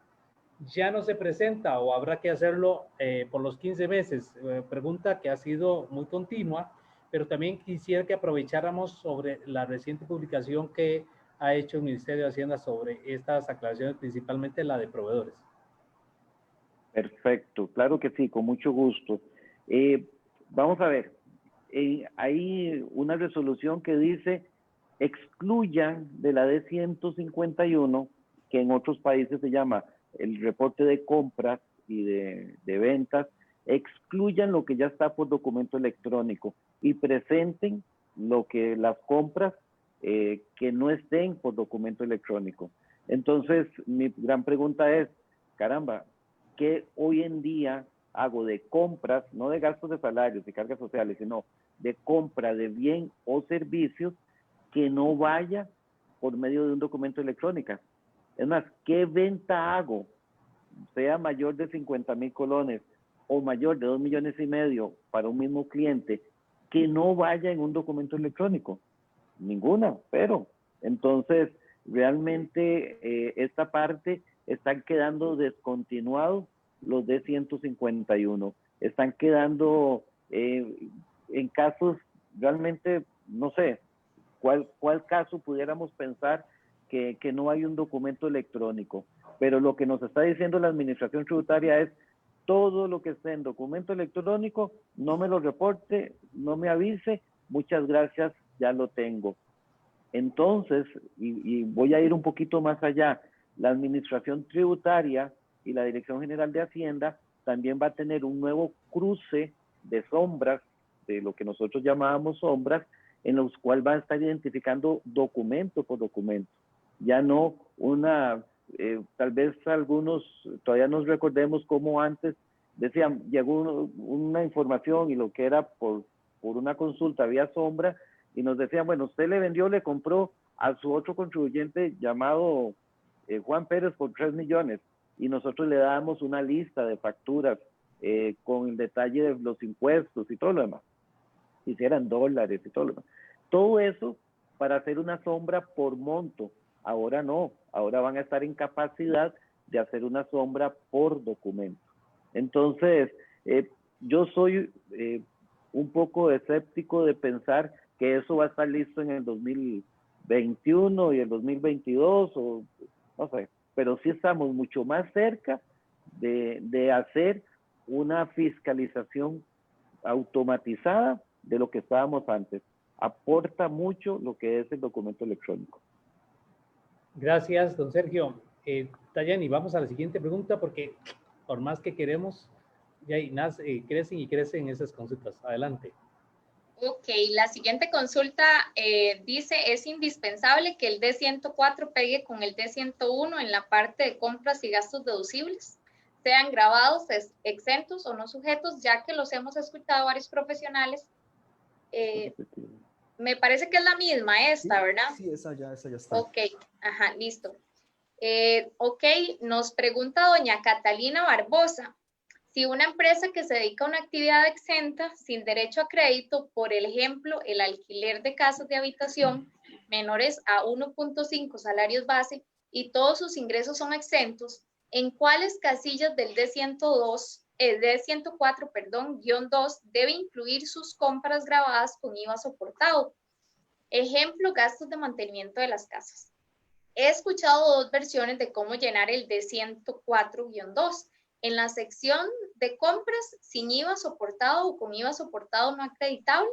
ya no se presenta o habrá que hacerlo por los 15 meses. Pregunta que ha sido muy continua, pero también quisiera que aprovecháramos sobre la reciente publicación que ha hecho el Ministerio de Hacienda sobre estas aclaraciones, principalmente la de proveedores. Perfecto, claro que sí, con mucho gusto. Vamos a ver, hay una resolución que dice excluyan de la D151, que en otros países se llama el reporte de compras y de ventas, excluyan lo que ya está por documento electrónico y presenten lo que las compras que no estén por documento electrónico. Entonces, mi gran pregunta es, caramba, ¿qué hoy en día hago de compras, no de gastos de salarios y cargas sociales, sino de compra de bien o servicios, que no vaya por medio de un documento electrónico. Es más, ¿qué venta hago? Sea mayor de 50,000 colones o mayor de 2,5 millones para un mismo cliente, que no vaya en un documento electrónico. Ninguna, pero entonces realmente esta parte están quedando descontinuados los de 151. Están quedando en casos realmente, no sé, ¿cuál caso pudiéramos pensar que no hay un documento electrónico? Pero lo que nos está diciendo la Administración Tributaria es: todo lo que esté en documento electrónico, no me lo reporte, no me avise, muchas gracias, ya lo tengo. Entonces, y voy a ir un poquito más allá, la Administración Tributaria y la Dirección General de Hacienda también va a tener un nuevo cruce de sombras, de lo que nosotros llamábamos sombras, en los cuales va a estar identificando documento por documento. Ya no tal vez algunos todavía nos recordemos cómo antes decían, llegó una información y lo que era por una consulta había sombra, y nos decían, bueno, usted le compró a su otro contribuyente llamado Juan Pérez por 3 millones, y nosotros le dábamos una lista de facturas con el detalle de los impuestos y todo lo demás, y si eran dólares y todo lo demás. Todo eso para hacer una sombra por monto. Ahora no, ahora van a estar en capacidad de hacer una sombra por documento. Entonces, yo soy un poco escéptico de pensar que eso va a estar listo en el 2021 y el 2022, o no sé, pero sí estamos mucho más cerca de hacer una fiscalización automatizada de lo que estábamos antes. Aporta mucho lo que es el documento electrónico. Gracias, don Sergio. Dayani, vamos a la siguiente pregunta, porque por más que queremos, ya crecen y crecen esas consultas. Adelante. Ok, la siguiente consulta dice: es indispensable que el D104 pegue con el D101 en la parte de compras y gastos deducibles, sean grabados, exentos o no sujetos, ya que los hemos escuchado varios profesionales. Me parece que es la misma esta, ¿verdad? Sí, esa ya está. Ok, ajá, listo. Ok, nos pregunta doña Catalina Barbosa: si una empresa que se dedica a una actividad exenta sin derecho a crédito, por ejemplo, el alquiler de casas de habitación menores a 1.5 salarios base, y todos sus ingresos son exentos, ¿en cuáles casillas del D104, guión 2 debe incluir sus compras grabadas con IVA soportado? Ejemplo, gastos de mantenimiento de las casas. He escuchado dos versiones de cómo llenar el D104-2. En la sección de compras sin IVA soportado o con IVA soportado no acreditable,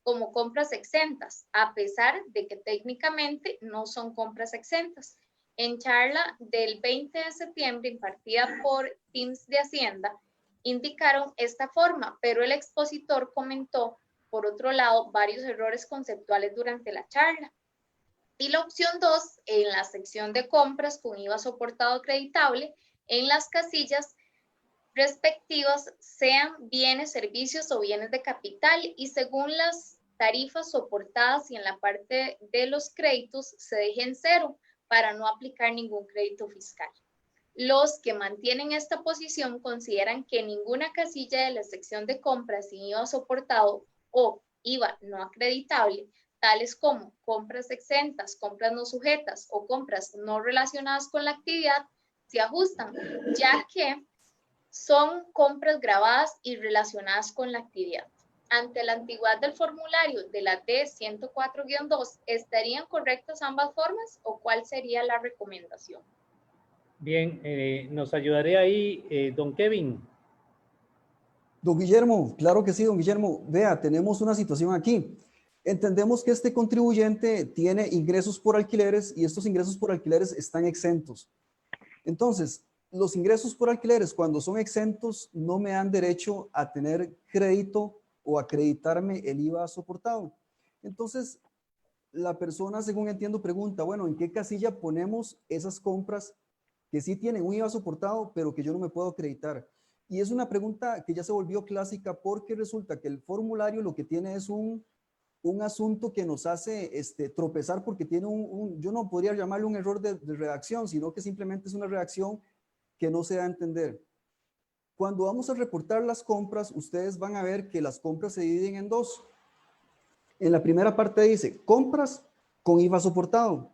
como compras exentas, a pesar de que técnicamente no son compras exentas. En charla del 20 de septiembre impartida por Teams de Hacienda, indicaron esta forma, pero el expositor comentó, por otro lado, varios errores conceptuales durante la charla. Y la opción 2, en la sección de compras con IVA soportado acreditable, en las casillas respectivas, sean bienes, servicios o bienes de capital, y según las tarifas soportadas, y en la parte de los créditos se deje en cero para no aplicar ningún crédito fiscal. Los que mantienen esta posición consideran que ninguna casilla de la sección de compras sin IVA soportado o IVA no acreditable, tales como compras exentas, compras no sujetas o compras no relacionadas con la actividad, se ajustan, ya que son compras grabadas y relacionadas con la actividad. Ante la antigüedad del formulario de la D104-2, ¿estarían correctas ambas formas o cuál sería la recomendación? Bien, nos ayudaría ahí don Kevin. Don Guillermo, claro que sí, don Guillermo. Vea, tenemos una situación aquí. Entendemos que este contribuyente tiene ingresos por alquileres y estos ingresos por alquileres están exentos. Entonces, los ingresos por alquileres, cuando son exentos, no me dan derecho a tener crédito o acreditarme el IVA soportado. Entonces, la persona, según entiendo, pregunta, bueno, ¿en qué casilla ponemos esas compras que sí tienen un IVA soportado, pero que yo no me puedo acreditar? Y es una pregunta que ya se volvió clásica porque resulta que el formulario lo que tiene es un asunto que nos hace tropezar porque tiene yo no podría llamarle un error de redacción, sino que simplemente es una redacción que no se da a entender. Cuando vamos a reportar las compras, ustedes van a ver que las compras se dividen en dos. En la primera parte dice compras con IVA soportado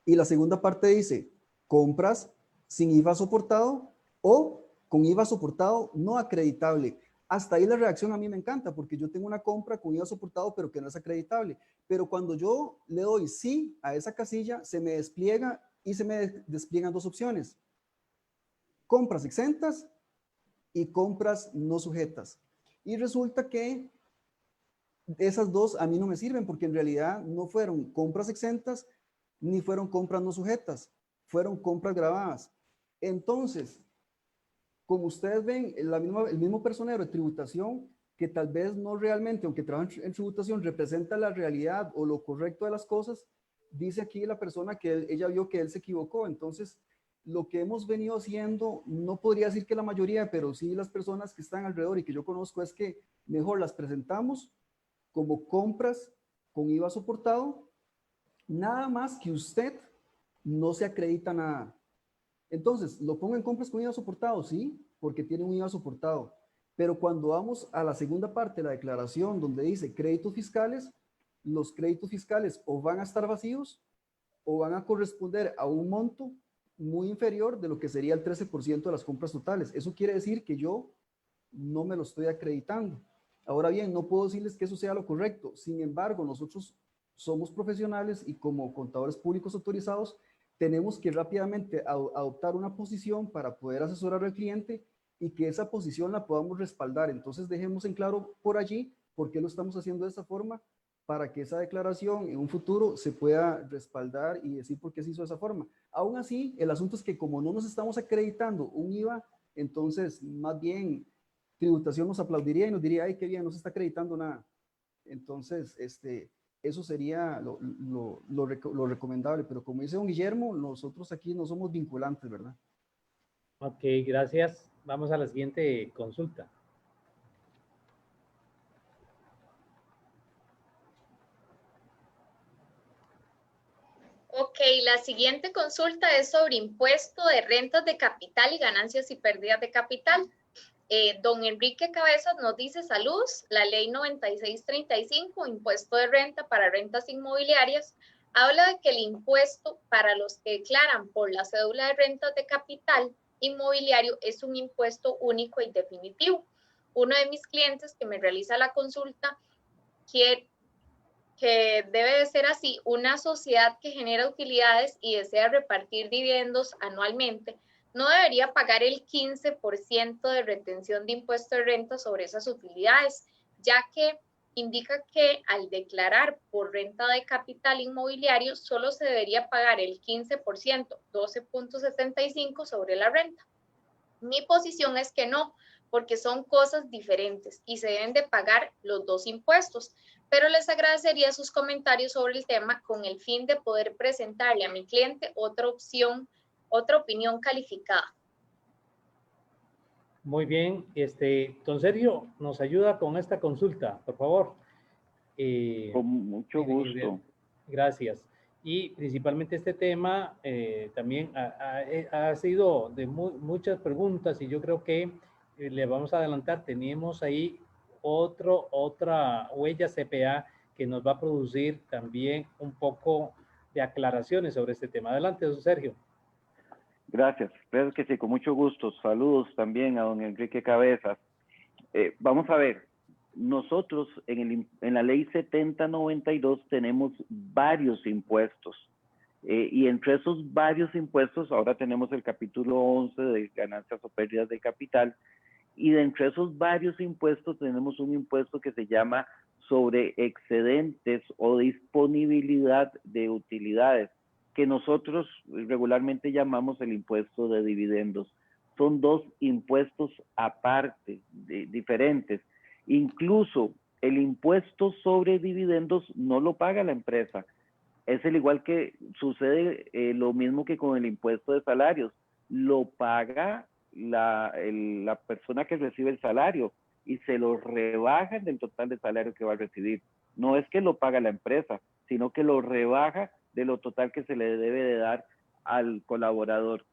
y la segunda parte dice compras sin IVA soportado o con IVA soportado no acreditable. Hasta ahí la redacción a mí me encanta porque yo tengo una compra con IVA soportado pero que no es acreditable. Pero cuando yo le doy sí a esa casilla, se me despliega y se me despliegan dos opciones. Compras exentas y compras no sujetas. Y resulta que esas dos a mí no me sirven porque en realidad no fueron compras exentas ni fueron compras no sujetas, fueron compras grabadas. Entonces, como ustedes ven, el mismo personero de tributación, que tal vez no realmente, aunque trabaja en tributación, representa la realidad o lo correcto de las cosas, dice aquí la persona que ella vio que él se equivocó. Entonces, lo que hemos venido haciendo, no podría decir que la mayoría, pero sí las personas que están alrededor y que yo conozco, es que mejor las presentamos como compras con IVA soportado, nada más que usted no se acredita nada. Entonces, lo pongo en compras con IVA soportado, sí, porque tiene un IVA soportado. Pero cuando vamos a la segunda parte de la declaración, donde dice créditos fiscales, los créditos fiscales o van a estar vacíos o van a corresponder a un monto muy inferior de lo que sería el 13% de las compras totales. Eso quiere decir que yo no me lo estoy acreditando. Ahora bien, no puedo decirles que eso sea lo correcto. Sin embargo, nosotros somos profesionales y como contadores públicos autorizados, tenemos que rápidamente adoptar una posición para poder asesorar al cliente y que esa posición la podamos respaldar. Entonces, dejemos en claro por allí por qué lo estamos haciendo de esta forma, para que esa declaración en un futuro se pueda respaldar y decir por qué se hizo de esa forma. Aún así, el asunto es que como no nos estamos acreditando un IVA, entonces más bien tributación nos aplaudiría y nos diría, ay, qué bien, no se está acreditando nada. Entonces, eso sería lo recomendable. Pero como dice don Guillermo, nosotros aquí no somos vinculantes, ¿verdad? Ok, gracias. Vamos a la siguiente consulta. Ok, la siguiente consulta es sobre impuesto de rentas de capital y ganancias y pérdidas de capital. Don Enrique Cabezas nos dice, saludos, la ley 9635, impuesto de renta para rentas inmobiliarias, habla de que el impuesto para los que declaran por la cédula de rentas de capital inmobiliario es un impuesto único y definitivo. Uno de mis clientes que me realiza la consulta quiere que debe de ser así, una sociedad que genera utilidades y desea repartir dividendos anualmente, no debería pagar el 15% de retención de impuesto de renta sobre esas utilidades, ya que indica que al declarar por renta de capital inmobiliario solo se debería pagar el 15%, 12.75 sobre la renta. Mi posición es que no, porque son cosas diferentes y se deben de pagar los dos impuestos, pero les agradecería sus comentarios sobre el tema con el fin de poder presentarle a mi cliente otra opción, otra opinión calificada. Muy bien, don Sergio, nos ayuda con esta consulta, por favor. Con mucho gusto. Gracias. Y principalmente este tema también ha sido de muchas preguntas y yo creo que le vamos a adelantar. Tenemos ahí otra huella CPA que nos va a producir también un poco de aclaraciones sobre este tema. Adelante, don Sergio. Gracias, claro que sí, con mucho gusto. Saludos también a don Enrique Cabezas. Vamos a ver, nosotros en la ley 7092 tenemos varios impuestos y entre esos varios impuestos ahora tenemos el capítulo 11 de ganancias o pérdidas de capital y de entre esos varios impuestos tenemos un impuesto que se llama sobre excedentes o disponibilidad de utilidades, que nosotros regularmente llamamos el impuesto de dividendos. Son dos impuestos aparte, diferentes. Incluso el impuesto sobre dividendos no lo paga la empresa. Es el igual que sucede lo mismo que con el impuesto de salarios. Lo paga la persona que recibe el salario y se lo rebajan del total de salario que va a recibir. No es que lo paga la empresa, sino que lo rebaja de lo total que se le debe de dar al colaborador.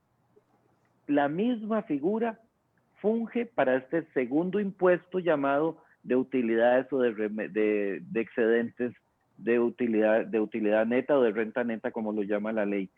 La misma figura funge para este segundo impuesto llamado de utilidades o de excedentes de utilidad neta o de renta neta, como lo llama la ley.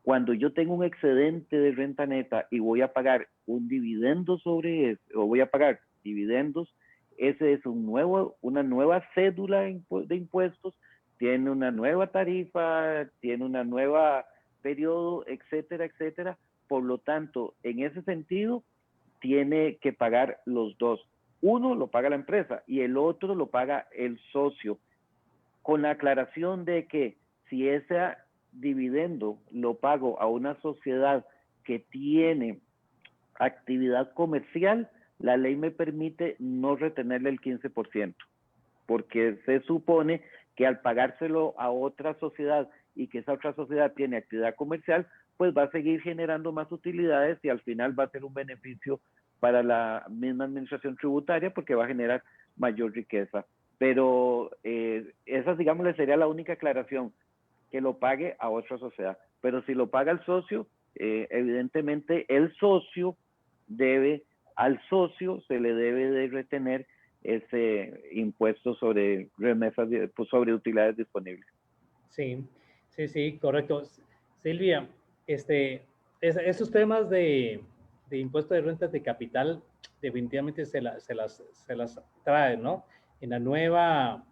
Cuando yo tengo un excedente de renta neta y voy a pagar un dividendo sobre eso, o voy a pagar dividendos, ese es una nueva cédula de impuestos, tiene una nueva tarifa, tiene una nueva periodo, etcétera, etcétera. Por lo tanto, en ese sentido, tiene que pagar los dos. Uno lo paga la empresa y el otro lo paga el socio, con la aclaración de que si ese dividendo lo pago a una sociedad que tiene actividad comercial, la ley me permite no retenerle el 15%, porque se supone que al pagárselo a otra sociedad y que esa otra sociedad tiene actividad comercial, pues va a seguir generando más utilidades y al final va a ser un beneficio para la misma administración tributaria porque va a generar mayor riqueza. Pero esa, digamos, sería la única aclaración, que lo pague a otra sociedad. Pero si lo paga el socio, evidentemente el socio al socio se le debe de retener ese impuesto sobre remesas, sobre utilidades disponibles. Sí, sí, sí, correcto. Silvia, esos temas de impuesto de rentas de capital definitivamente se las traen, ¿no? En la nueva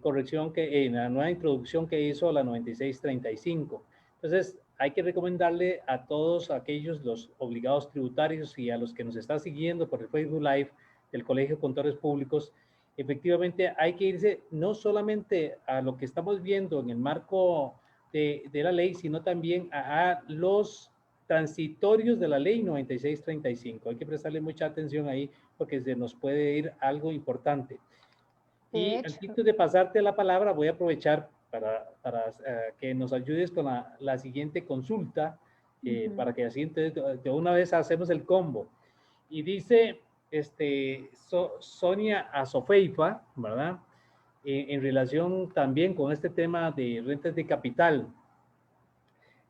corrección, en la nueva introducción que hizo la 9635. Entonces, hay que recomendarle a todos aquellos, los obligados tributarios y a los que nos están siguiendo por el Facebook Live del Colegio de Contadores Públicos, efectivamente hay que irse no solamente a lo que estamos viendo en el marco de la ley, sino también a los transitorios de la ley 9635. Hay que prestarle mucha atención ahí porque se nos puede ir algo importante. Y antes de pasarte la palabra, voy a aprovechar para que nos ayudes con la siguiente consulta, para que así de una vez hacemos el combo. Y dice Sonia Azofeifa, ¿verdad? En relación también con este tema de rentas de capital.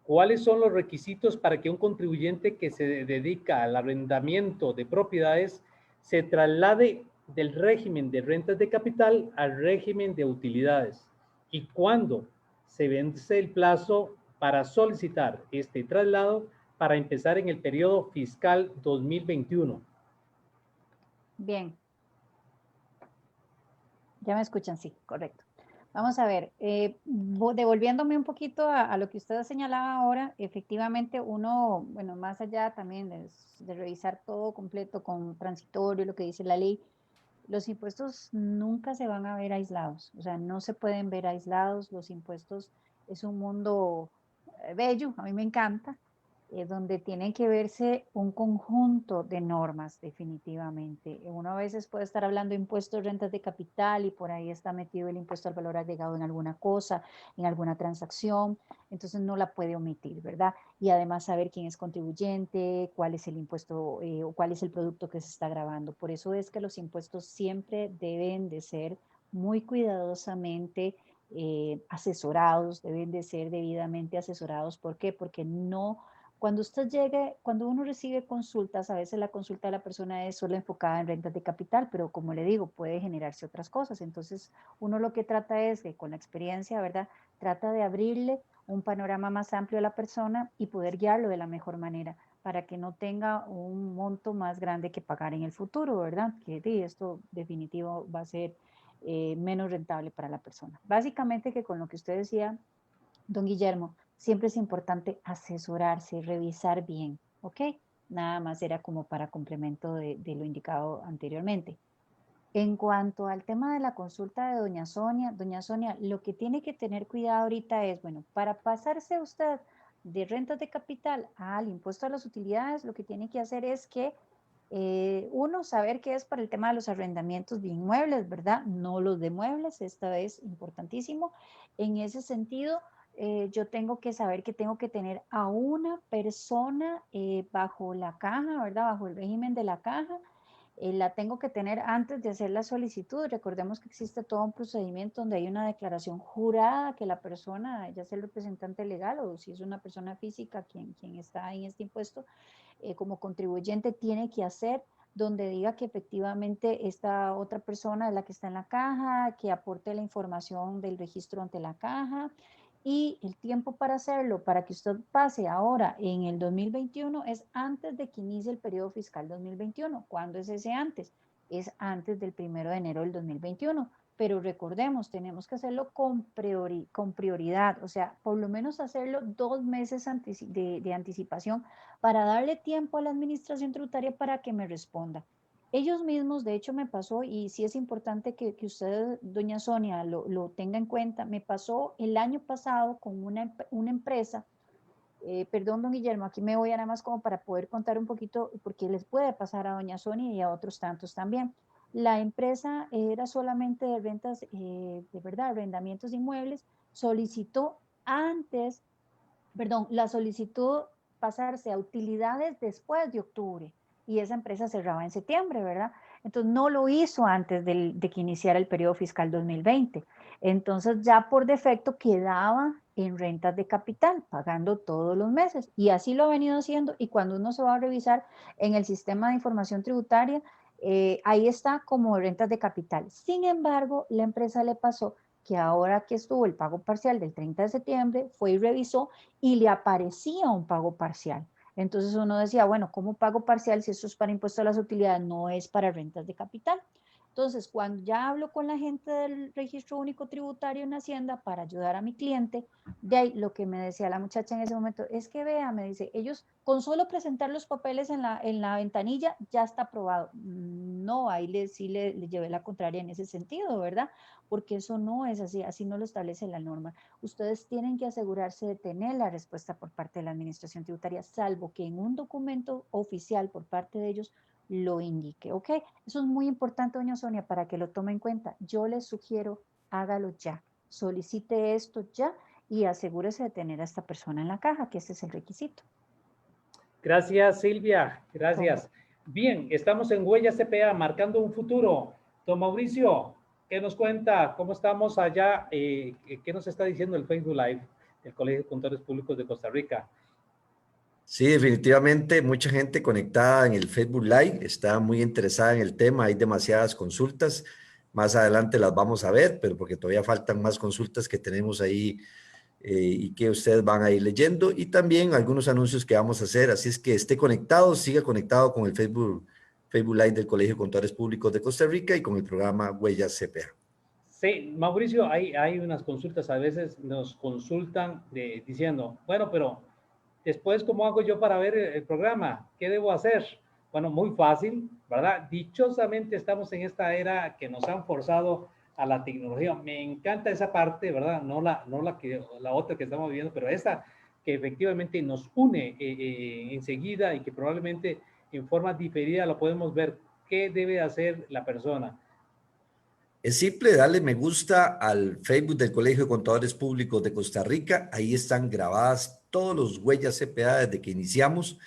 ¿Cuáles son los requisitos para que un contribuyente que se dedica al arrendamiento de propiedades se traslade del régimen de rentas de capital al régimen de utilidades? ¿Y cuándo se vence el plazo para solicitar este traslado para empezar en el periodo fiscal 2021? Bien. Ya me escuchan, sí, correcto. Vamos a ver, devolviéndome un poquito a lo que usted señalaba ahora, efectivamente uno, bueno, más allá también de revisar todo completo con transitorio, lo que dice la ley, los impuestos nunca se van a ver aislados, o sea, no se pueden ver aislados, los impuestos es un mundo bello, a mí me encanta, donde tiene que verse un conjunto de normas definitivamente. Uno a veces puede estar hablando de impuestos de rentas de capital y por ahí está metido el impuesto al valor agregado en alguna cosa, en alguna transacción, entonces no la puede omitir, ¿verdad? Y además saber quién es contribuyente, cuál es el impuesto o cuál es el producto que se está gravando. Por eso es que los impuestos siempre deben de ser muy cuidadosamente asesorados, deben de ser debidamente asesorados. ¿Por qué? Porque no... Cuando uno recibe consultas, a veces la consulta de la persona es solo enfocada en rentas de capital, pero como le digo, puede generarse otras cosas. Entonces, uno lo que trata es que con la experiencia, ¿verdad? Trata de abrirle un panorama más amplio a la persona y poder guiarlo de la mejor manera para que no tenga un monto más grande que pagar en el futuro, ¿verdad? Que esto definitivo va a ser menos rentable para la persona. Básicamente que con lo que usted decía, don Guillermo, siempre es importante asesorarse, revisar bien, ¿ok? Nada más era como para complemento de lo indicado anteriormente. En cuanto al tema de la consulta de doña Sonia, lo que tiene que tener cuidado ahorita es, bueno, para pasarse usted de rentas de capital al impuesto a las utilidades, lo que tiene que hacer es que uno, saber qué es para el tema de los arrendamientos de inmuebles, ¿verdad? No los de muebles, esta es importantísimo. En ese sentido, yo tengo que saber que tengo que tener a una persona bajo la caja, ¿verdad? Bajo el régimen de la caja. La tengo que tener antes de hacer la solicitud. Recordemos que existe todo un procedimiento donde hay una declaración jurada que la persona, ya sea el representante legal o si es una persona física quien está en este impuesto, como contribuyente tiene que hacer, donde diga que efectivamente esta otra persona es la que está en la caja, que aporte la información del registro ante la caja. Y el tiempo para hacerlo, para que usted pase ahora en el 2021, es antes de que inicie el periodo fiscal 2021. ¿Cuándo es ese antes? Es antes del 1 de enero del 2021. Pero recordemos, tenemos que hacerlo con prioridad, o sea, por lo menos hacerlo 2 meses de anticipación para darle tiempo a la administración tributaria para que me responda. Ellos mismos, de hecho, me pasó, y sí es importante que usted, doña Sonia, lo tenga en cuenta, me pasó el año pasado con una empresa, perdón, don Guillermo, aquí me voy a nada más como para poder contar un poquito, porque les puede pasar a doña Sonia y a otros tantos también. La empresa era solamente de rentas, de verdad, arrendamientos de inmuebles, solicitó antes, perdón, la solicitud pasarse a utilidades después de octubre y esa empresa cerraba en septiembre, ¿verdad? Entonces no lo hizo antes de que iniciara el periodo fiscal 2020. Entonces ya por defecto quedaba en rentas de capital, pagando todos los meses. Y así lo ha venido haciendo. Y cuando uno se va a revisar en el sistema de información tributaria, ahí está como rentas de capital. Sin embargo, la empresa le pasó que ahora que estuvo el pago parcial del 30 de septiembre, fue y revisó y le aparecía un pago parcial. Entonces uno decía, bueno, ¿cómo pago parcial si esto es para impuesto a las utilidades? No es para rentas de capital. Entonces, cuando ya hablo con la gente del Registro Único Tributario en Hacienda para ayudar a mi cliente, de ahí lo que me decía la muchacha en ese momento es que vea, me dice, ellos con solo presentar los papeles en la ventanilla ya está aprobado. No, ahí sí le llevé la contraria en ese sentido, ¿verdad? Porque eso no es así, así no lo establece la norma. Ustedes tienen que asegurarse de tener la respuesta por parte de la Administración Tributaria, salvo que en un documento oficial por parte de ellos lo indique, ¿ok? Eso es muy importante, doña Sonia, para que lo tome en cuenta. Yo les sugiero, hágalo ya, solicite esto ya y asegúrese de tener a esta persona en la caja, que ese es el requisito. Gracias, Silvia. Gracias. Bien, estamos en Huella CPA, marcando un futuro. Don Mauricio, ¿qué nos cuenta? ¿Cómo estamos allá? ¿Qué nos está diciendo el Facebook Live del Colegio de Contadores Públicos de Costa Rica? Sí, definitivamente mucha gente conectada en el Facebook Live, está muy interesada en el tema, hay demasiadas consultas, más adelante las vamos a ver, pero porque todavía faltan más consultas que tenemos ahí y que ustedes van a ir leyendo, y también algunos anuncios que vamos a hacer, así es que esté conectado, siga conectado con el Facebook Live del Colegio de Contadores Públicos de Costa Rica y con el programa Huellas CPA. Sí, Mauricio, hay unas consultas, a veces nos consultan diciendo, bueno, pero después, ¿cómo hago yo para ver el programa? ¿Qué debo hacer? Bueno, muy fácil, ¿verdad? Dichosamente estamos en esta era que nos han forzado a la tecnología. Me encanta esa parte, ¿verdad? No la otra que estamos viviendo, pero esta que efectivamente nos une enseguida y que probablemente en forma diferida lo podemos ver. ¿Qué debe hacer la persona? Es simple, dale me gusta al Facebook del Colegio de Contadores Públicos de Costa Rica. Ahí están grabadas todos los Huellas CPA desde que iniciamos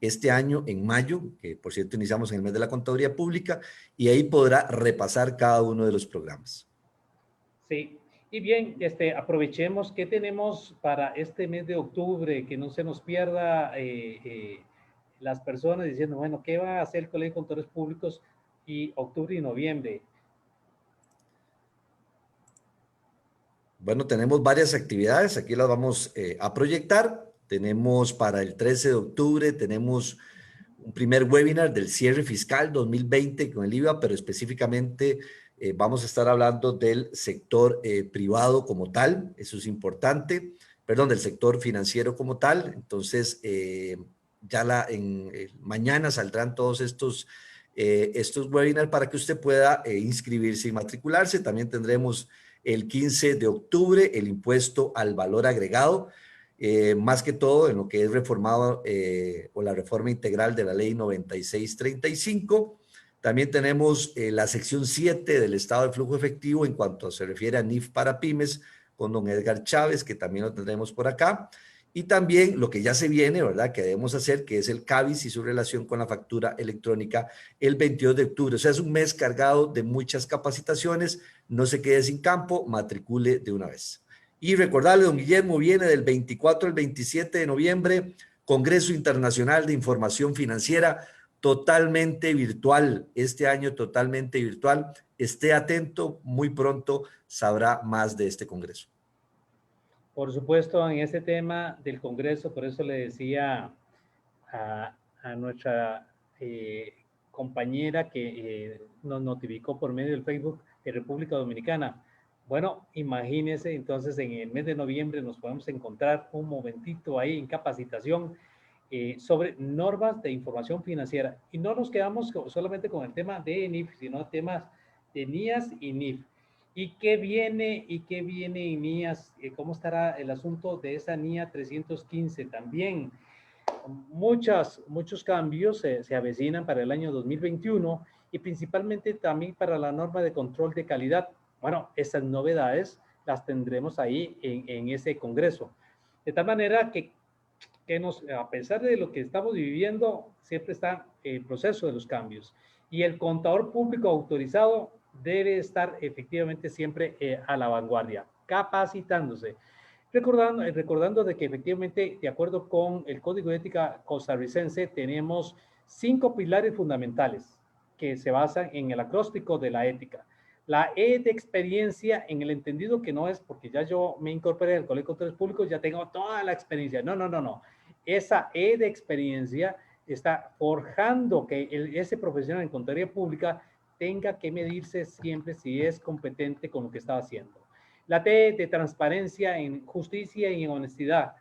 este año en mayo, que por cierto iniciamos en el mes de la Contaduría Pública, y ahí podrá repasar cada uno de los programas. Sí, y bien, aprovechemos que tenemos para este mes de octubre, que no se nos pierda las personas diciendo, bueno, ¿qué va a hacer el Colegio de Contadores Públicos y octubre y noviembre? Bueno, tenemos varias actividades, aquí las vamos a proyectar. Tenemos para el 13 de octubre, tenemos un primer webinar del cierre fiscal 2020 con el IVA, pero específicamente vamos a estar hablando del sector privado como tal, eso es importante, perdón, del sector financiero como tal. Entonces, mañana saldrán todos estos webinars para que usted pueda inscribirse y matricularse. También tendremos el 15 de octubre el impuesto al valor agregado, más que todo en lo que es reformado o la reforma integral de la ley 9635. También tenemos la sección 7 del estado de flujo efectivo en cuanto se refiere a NIF para pymes, con don Edgar Chávez, que también lo tendremos por acá. Y también lo que ya se viene, ¿verdad? Que debemos hacer, que es el CABIS y su relación con la factura electrónica el 22 de octubre. O sea, es un mes cargado de muchas capacitaciones. No se quede sin campo, matricule de una vez. Y recordarle, don Guillermo, viene del 24 al 27 de noviembre, Congreso Internacional de Información Financiera, totalmente virtual. Este año totalmente virtual. Esté atento, muy pronto sabrá más de este congreso. Por supuesto, en ese tema del Congreso, por eso le decía a nuestra compañera que nos notificó por medio del Facebook de República Dominicana. Bueno, imagínense, entonces en el mes de noviembre nos podemos encontrar un momentito ahí en capacitación sobre normas de información financiera. Y no nos quedamos solamente con el tema de NIF, sino temas de NIAS y NIF. ¿Y qué viene en NIAS? ¿Cómo estará el asunto de esa NIA 315? También muchos cambios se avecinan para el año 2021 y principalmente también para la norma de control de calidad. Bueno, esas novedades las tendremos ahí en ese congreso. De tal manera que a pesar de lo que estamos viviendo, siempre está el proceso de los cambios. Y el contador público autorizado debe estar efectivamente siempre a la vanguardia, capacitándose. Recordando de que efectivamente, de acuerdo con el Código de Ética costarricense, tenemos 5 pilares fundamentales que se basan en el acróstico de la ética. La E de experiencia, en el entendido que no es porque ya yo me incorporé al Colegio de Contadores Públicos, ya tengo toda la experiencia. No. Esa E de experiencia está forjando que ese profesional en contaduría pública tenga que medirse siempre si es competente con lo que está haciendo. La T de transparencia en justicia y en honestidad.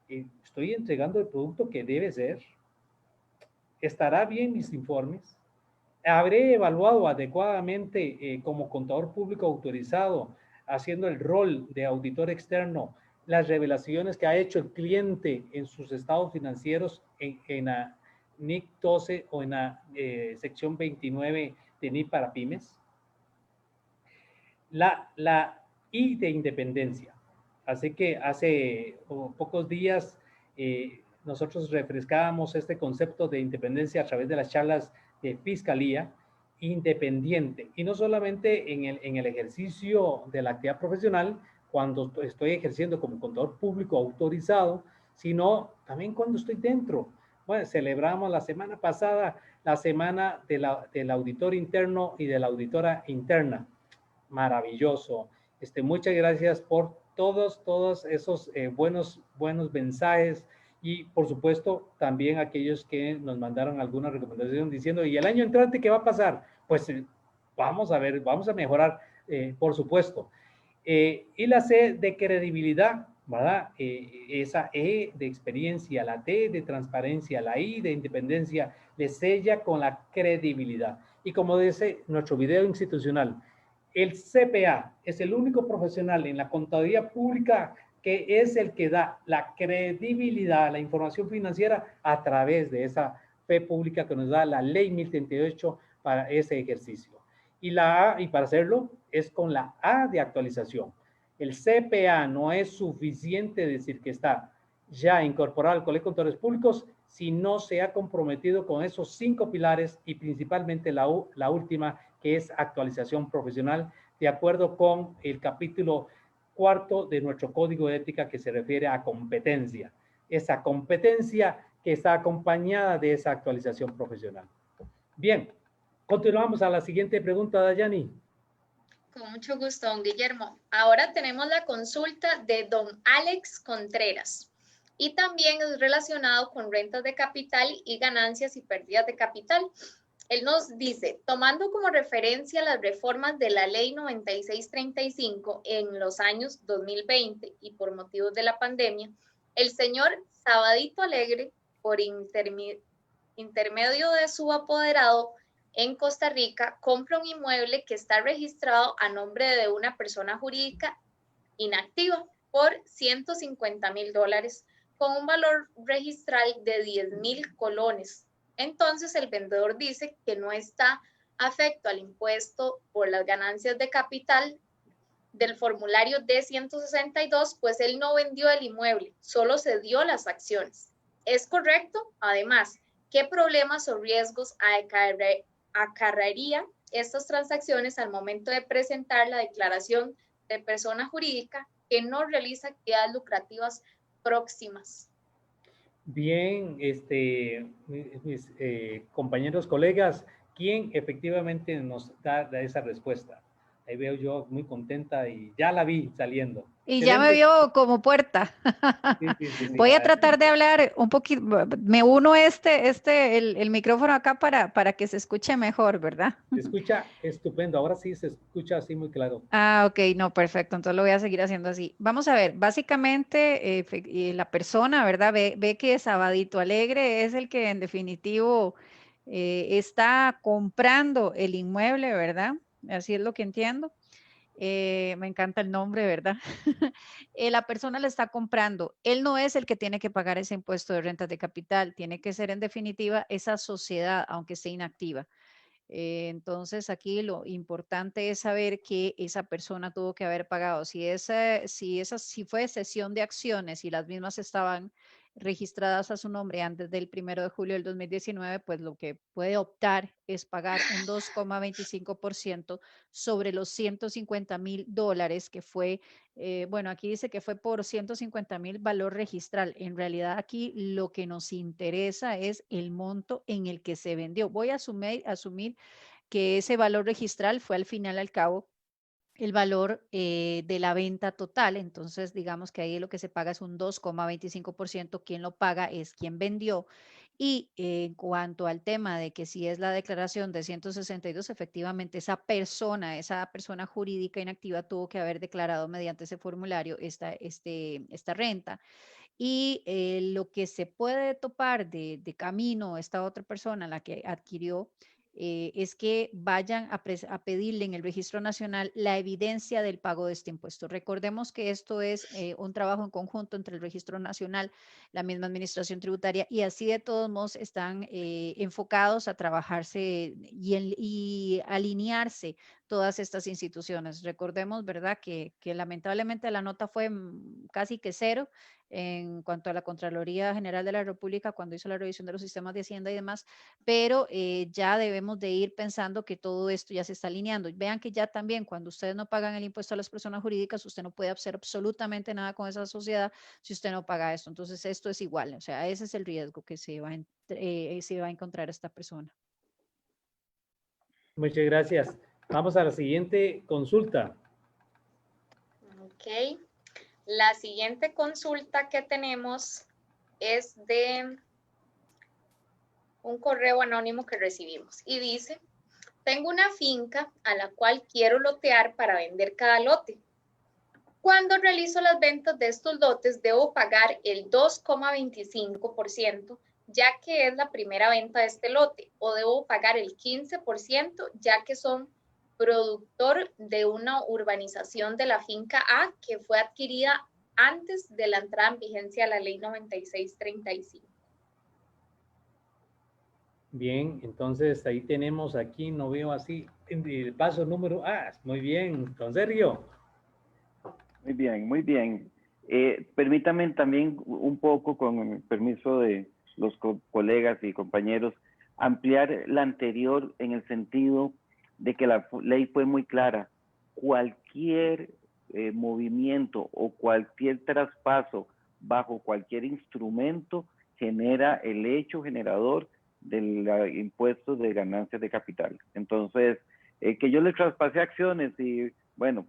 Estoy entregando el producto que debe ser. ¿Estará bien mis informes? ¿Habré evaluado adecuadamente como contador público autorizado, haciendo el rol de auditor externo, las revelaciones que ha hecho el cliente en sus estados financieros en la NIC 12 o en la sección 29 de NIC para pymes? La I de independencia. Así que hace pocos días nosotros refrescábamos este concepto de independencia a través de las charlas de fiscalía independiente. Y no solamente en el ejercicio de la actividad profesional, cuando estoy ejerciendo como contador público autorizado, sino también cuando estoy dentro. Bueno, celebramos la semana pasada la semana del auditor interno y de la auditora interna. Maravilloso. Muchas gracias por todos esos buenos mensajes y por supuesto también aquellos que nos mandaron alguna recomendación diciendo, ¿y el año entrante qué va a pasar? Pues vamos a ver, vamos a mejorar, por supuesto. Y la C de credibilidad, ¿verdad? Esa E de experiencia, la T de transparencia, la I de independencia, le sella con la credibilidad. Y como dice nuestro video institucional, el CPA es el único profesional en la contaduría pública que es el que da la credibilidad a la información financiera a través de esa fe pública que nos da la ley 1038 para ese ejercicio. Y la A, y para hacerlo, es con la A de actualización. El CPA no es suficiente decir que está ya incorporado al Colegio de Contadores Públicos si no se ha comprometido con esos 5 pilares y principalmente la última, que es actualización profesional, de acuerdo con el capítulo 4 de nuestro Código de Ética que se refiere a competencia. Esa competencia que está acompañada de esa actualización profesional. Bien, continuamos a la siguiente pregunta, Dayani. Con mucho gusto, don Guillermo. Ahora tenemos la consulta de don Alex Contreras y también es relacionado con rentas de capital y ganancias y pérdidas de capital. Él nos dice, tomando como referencia las reformas de la ley 9635 en los años 2020 y por motivos de la pandemia, el señor Sabadito Alegre, por intermedio de su apoderado en Costa Rica, compra un inmueble que está registrado a nombre de una persona jurídica inactiva por $150,000 con un valor registral de 10,000 colones. Entonces el vendedor dice que no está afecto al impuesto por las ganancias de capital del formulario D-162, pues él no vendió el inmueble, solo cedió las acciones. ¿Es correcto? Además, ¿qué problemas o riesgos acarrearía estas transacciones al momento de presentar la declaración de persona jurídica que no realiza actividades lucrativas próximas? Bien, mis compañeros, colegas, ¿quién efectivamente nos da esa respuesta? Ahí veo yo muy contenta y ya la vi saliendo. Y ya me Excelente. vio como puerta. Sí. Voy a tratar de hablar un poquito, me uno el micrófono acá para que se escuche mejor, ¿verdad? Se escucha estupendo, ahora sí se escucha así muy claro. Ah, ok, no, perfecto, entonces lo voy a seguir haciendo así. Vamos a ver, básicamente la persona, ¿verdad? Ve que Sabadito Alegre es el que en definitivo está comprando el inmueble, ¿verdad? Así es lo que entiendo. Me encanta el nombre, ¿verdad? La persona le está comprando. Él no es el que tiene que pagar ese impuesto de rentas de capital, tiene que ser en definitiva esa sociedad, aunque esté inactiva. Entonces aquí lo importante es saber que esa persona tuvo que haber pagado. Si fue cesión de acciones y las mismas estaban registradas a su nombre antes del 1 de julio del 2019, pues lo que puede optar es pagar un 2,25% sobre los $150,000 que fue, bueno, aquí dice que fue por 150,000 valor registral. En realidad aquí lo que nos interesa es el monto en el que se vendió. Voy a asumir que ese valor registral fue al final al cabo el valor de la venta total. Entonces, digamos que ahí lo que se paga es un 2,25%. Quien lo paga es quien vendió. Y en cuanto al tema de que si es la declaración de 162, efectivamente esa persona jurídica inactiva tuvo que haber declarado mediante ese formulario esta renta. Y lo que se puede topar de camino esta otra persona, la que adquirió, es que vayan a pedirle en el Registro Nacional la evidencia del pago de este impuesto. Recordemos que esto es un trabajo en conjunto entre el Registro Nacional, la misma Administración Tributaria, y así de todos modos están enfocados a trabajarse y alinearse todas estas instituciones. Recordemos, ¿verdad?, que lamentablemente la nota fue casi que cero en cuanto a la Contraloría General de la República cuando hizo la revisión de los sistemas de Hacienda y demás, pero ya debemos de ir pensando que todo esto ya se está alineando. Vean que ya también cuando ustedes no pagan el impuesto a las personas jurídicas, usted no puede hacer absolutamente nada con esa sociedad si usted no paga esto. Entonces esto es igual, o sea, ese es el riesgo que se va a encontrar esta persona. Muchas gracias. Vamos a la siguiente consulta. Ok. La siguiente consulta que tenemos es de un correo anónimo que recibimos y dice: tengo una finca a la cual quiero lotear para vender cada lote. Cuando realizo las ventas de estos lotes, debo pagar el 2,25%, ya que es la primera venta de este lote, o debo pagar el 15%, ya que son productor de una urbanización de la finca A que fue adquirida antes de la entrada en vigencia de la ley 9635. Bien, entonces ahí tenemos, aquí no veo así, el paso número A. Muy bien, don Sergio. Muy bien, muy bien. Permítame también un poco, con el permiso de los colegas y compañeros, ampliar la anterior en el sentido de que la ley fue muy clara. Cualquier movimiento o cualquier traspaso bajo cualquier instrumento genera el hecho generador del impuesto de ganancias de capital. Entonces, que yo le traspase acciones y, bueno,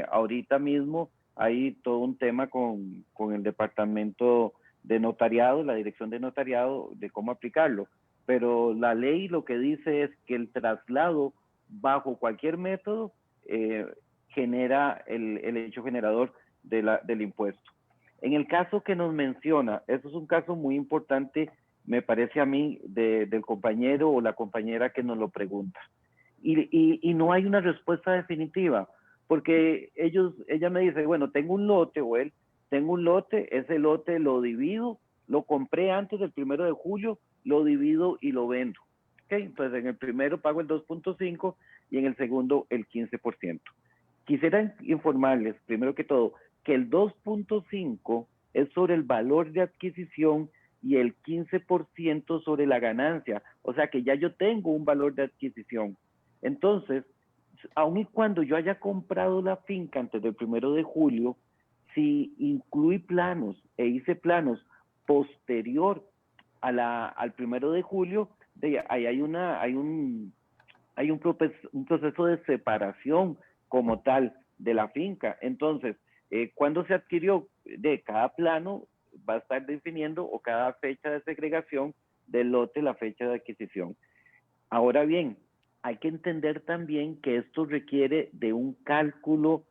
ahorita mismo hay todo un tema con el departamento de notariado, la dirección de notariado, de cómo aplicarlo. Pero la ley lo que dice es que el traslado bajo cualquier método genera el hecho generador del impuesto. En el caso que nos menciona, eso es un caso muy importante, me parece a mí, del compañero o la compañera que nos lo pregunta. Y no hay una respuesta definitiva, porque ella me dice, bueno, tengo un lote, o él, tengo un lote, ese lote lo divido, lo compré antes del 1 de julio, lo divido y lo vendo. ¿Okay? Entonces en el primero pago el 2,5 y en el segundo el 15%. Quisiera informarles, primero que todo, que el 2.5 es sobre el valor de adquisición y el 15% sobre la ganancia. O sea que ya yo tengo un valor de adquisición. Entonces, aun y cuando yo haya comprado la finca antes del 1 de julio, si incluí planos e hice planos posterior al 1 de julio, ahí hay un proceso de separación como tal de la finca. Entonces, cuando se adquirió de cada plano, va a estar definiendo, o cada fecha de segregación del lote, la fecha de adquisición. Ahora bien, hay que entender también que esto requiere de un cálculo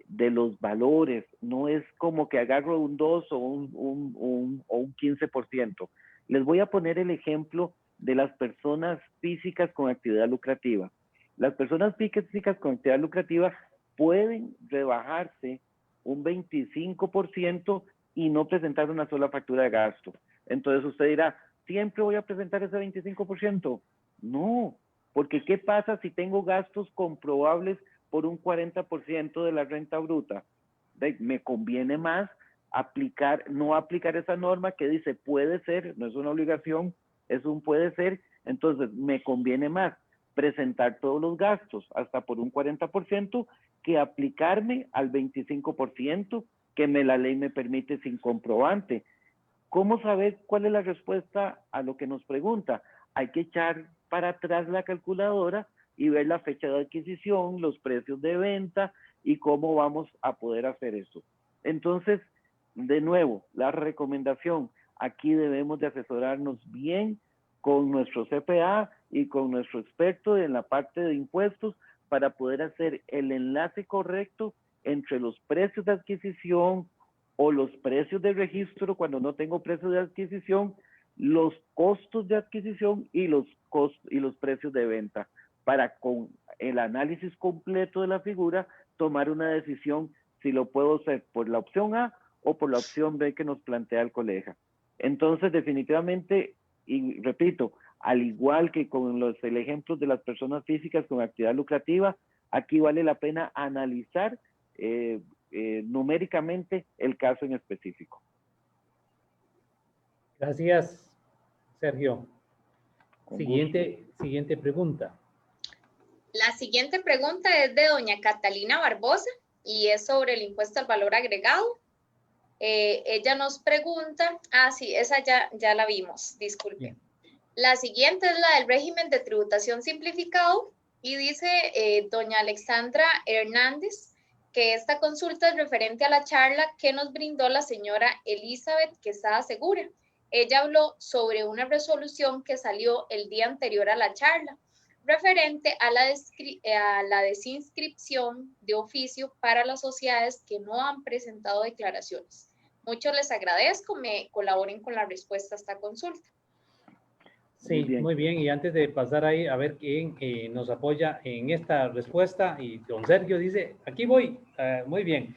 de los valores. No es como que agarro un 2 o un 15%. Les voy a poner el ejemplo de las personas físicas con actividad lucrativa. Las personas físicas con actividad lucrativa pueden rebajarse un 25% y no presentar una sola factura de gasto. Entonces usted dirá, ¿siempre voy a presentar ese 25%? No, porque ¿qué pasa si tengo gastos comprobables por un 40% de la renta bruta? Me conviene más no aplicar esa norma que dice puede ser, no es una obligación, es un puede ser. Entonces me conviene más presentar todos los gastos hasta por un 40% que aplicarme al 25% que la ley me permite sin comprobante. ¿Cómo saber cuál es la respuesta a lo que nos pregunta? Hay que echar para atrás la calculadora y ver la fecha de adquisición, los precios de venta y cómo vamos a poder hacer eso. Entonces, de nuevo, la recomendación, aquí debemos de asesorarnos bien con nuestro CPA y con nuestro experto en la parte de impuestos para poder hacer el enlace correcto entre los precios de adquisición o los precios de registro cuando no tengo precios de adquisición, los costos de adquisición y los precios de venta, para con el análisis completo de la figura tomar una decisión si lo puedo hacer por la opción A o por la opción B que nos plantea el colega. Entonces, definitivamente, y repito, al igual que con el ejemplo de las personas físicas con actividad lucrativa, aquí vale la pena analizar numéricamente el caso en específico. Gracias, Sergio. Con Siguiente pregunta. La siguiente pregunta es de doña Catalina Barbosa y es sobre el impuesto al valor agregado. Ella nos pregunta, sí, esa ya la vimos, disculpe. Bien. La siguiente es la del régimen de tributación simplificado y dice doña Alexandra Hernández que esta consulta es referente a la charla que nos brindó la señora Elizabeth Quesada Segura. Ella habló sobre una resolución que salió el día anterior a la charla, referente a la desinscripción de oficio para las sociedades que no han presentado declaraciones. Mucho les agradezco, me colaboren con la respuesta a esta consulta. Sí, muy bien. Y antes de pasar ahí a ver quién nos apoya en esta respuesta, y don Sergio dice, aquí voy, muy bien.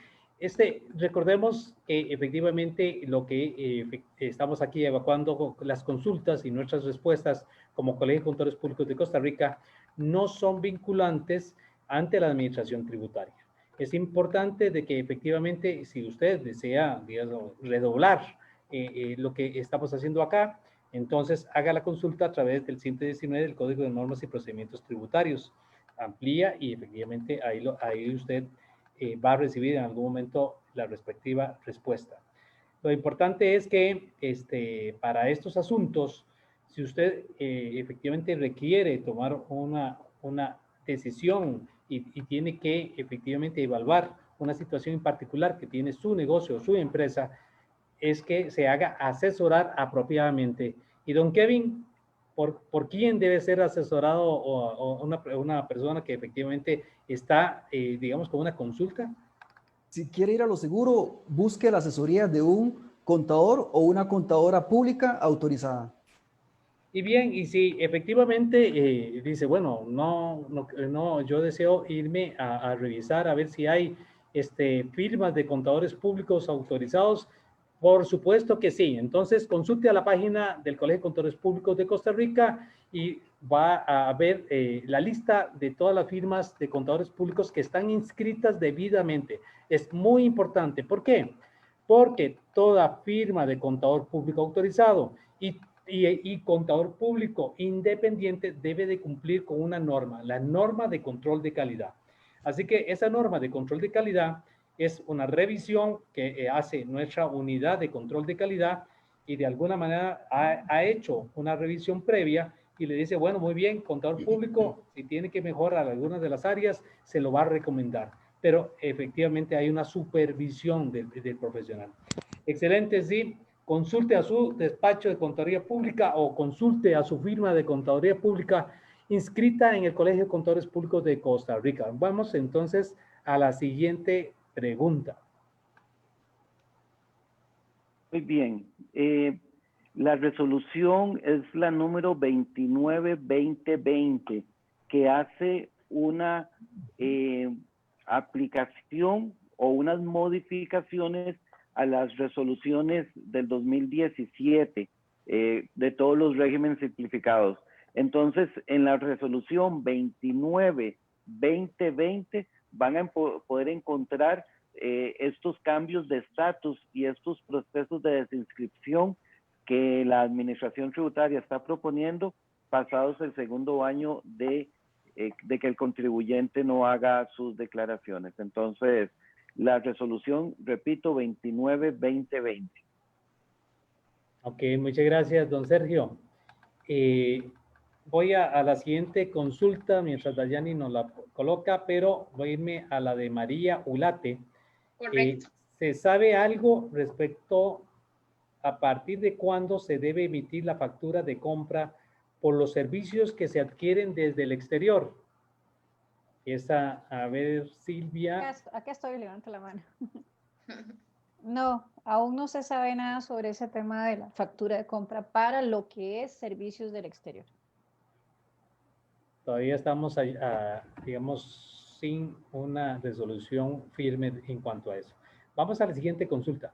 Recordemos que efectivamente lo que estamos aquí evacuando las consultas y nuestras respuestas como Colegio de Contadores Públicos de Costa Rica no son vinculantes ante la administración tributaria. Es importante de que efectivamente, si usted desea, digamos, redoblar lo que estamos haciendo acá, entonces haga la consulta a través del 119 del Código de Normas y Procedimientos Tributarios. Amplía y efectivamente ahí usted va a recibir en algún momento la respectiva respuesta. Lo importante es que para estos asuntos, si usted efectivamente requiere tomar una decisión y tiene que efectivamente evaluar una situación en particular que tiene su negocio o su empresa, es que se haga asesorar apropiadamente. Y don Kevin, ¿por quién debe ser asesorado o una persona que efectivamente está, digamos, con una consulta? Si quiere ir a lo seguro, busque la asesoría de un contador o una contadora pública autorizada. Y bien, y si efectivamente dice, bueno, yo deseo irme a revisar a ver si hay firmas de contadores públicos autorizados, por supuesto que sí. Entonces, consulte a la página del Colegio de Contadores Públicos de Costa Rica y va a ver la lista de todas las firmas de contadores públicos que están inscritas debidamente. Es muy importante. ¿Por qué? Porque toda firma de contador público autorizado y contador público independiente debe de cumplir con una norma, la norma de control de calidad. Así que esa norma de control de calidad es una revisión que hace nuestra unidad de control de calidad y de alguna manera ha hecho una revisión previa y le dice, bueno, muy bien, contador público, si tiene que mejorar algunas de las áreas, se lo va a recomendar. Pero efectivamente hay una supervisión del profesional. Excelente, sí. Consulte a su despacho de contaduría pública o consulte a su firma de contaduría pública inscrita en el Colegio de Contadores Públicos de Costa Rica. Vamos entonces a la siguiente pregunta. Muy bien. La resolución es la número 29-2020, que hace una aplicación o unas modificaciones a las resoluciones del 2017 de todos los regímenes simplificados. Entonces, en la resolución 29-2020 van a poder encontrar estos cambios de estatus y estos procesos de desinscripción que la administración tributaria está proponiendo pasados el segundo año de que el contribuyente no haga sus declaraciones. Entonces, la resolución, repito, 29-2020. Ok, muchas gracias, don Sergio. Voy a la siguiente consulta mientras Dayani nos la coloca, pero voy a irme a la de María Ulate. Correcto. ¿Se sabe algo respecto a partir de cuándo se debe emitir la factura de compra por los servicios que se adquieren desde el exterior? A ver, Silvia. Acá estoy, levanta la mano. No, aún no se sabe nada sobre ese tema de la factura de compra para lo que es servicios del exterior. Todavía estamos, digamos, sin una resolución firme en cuanto a eso. Vamos a la siguiente consulta.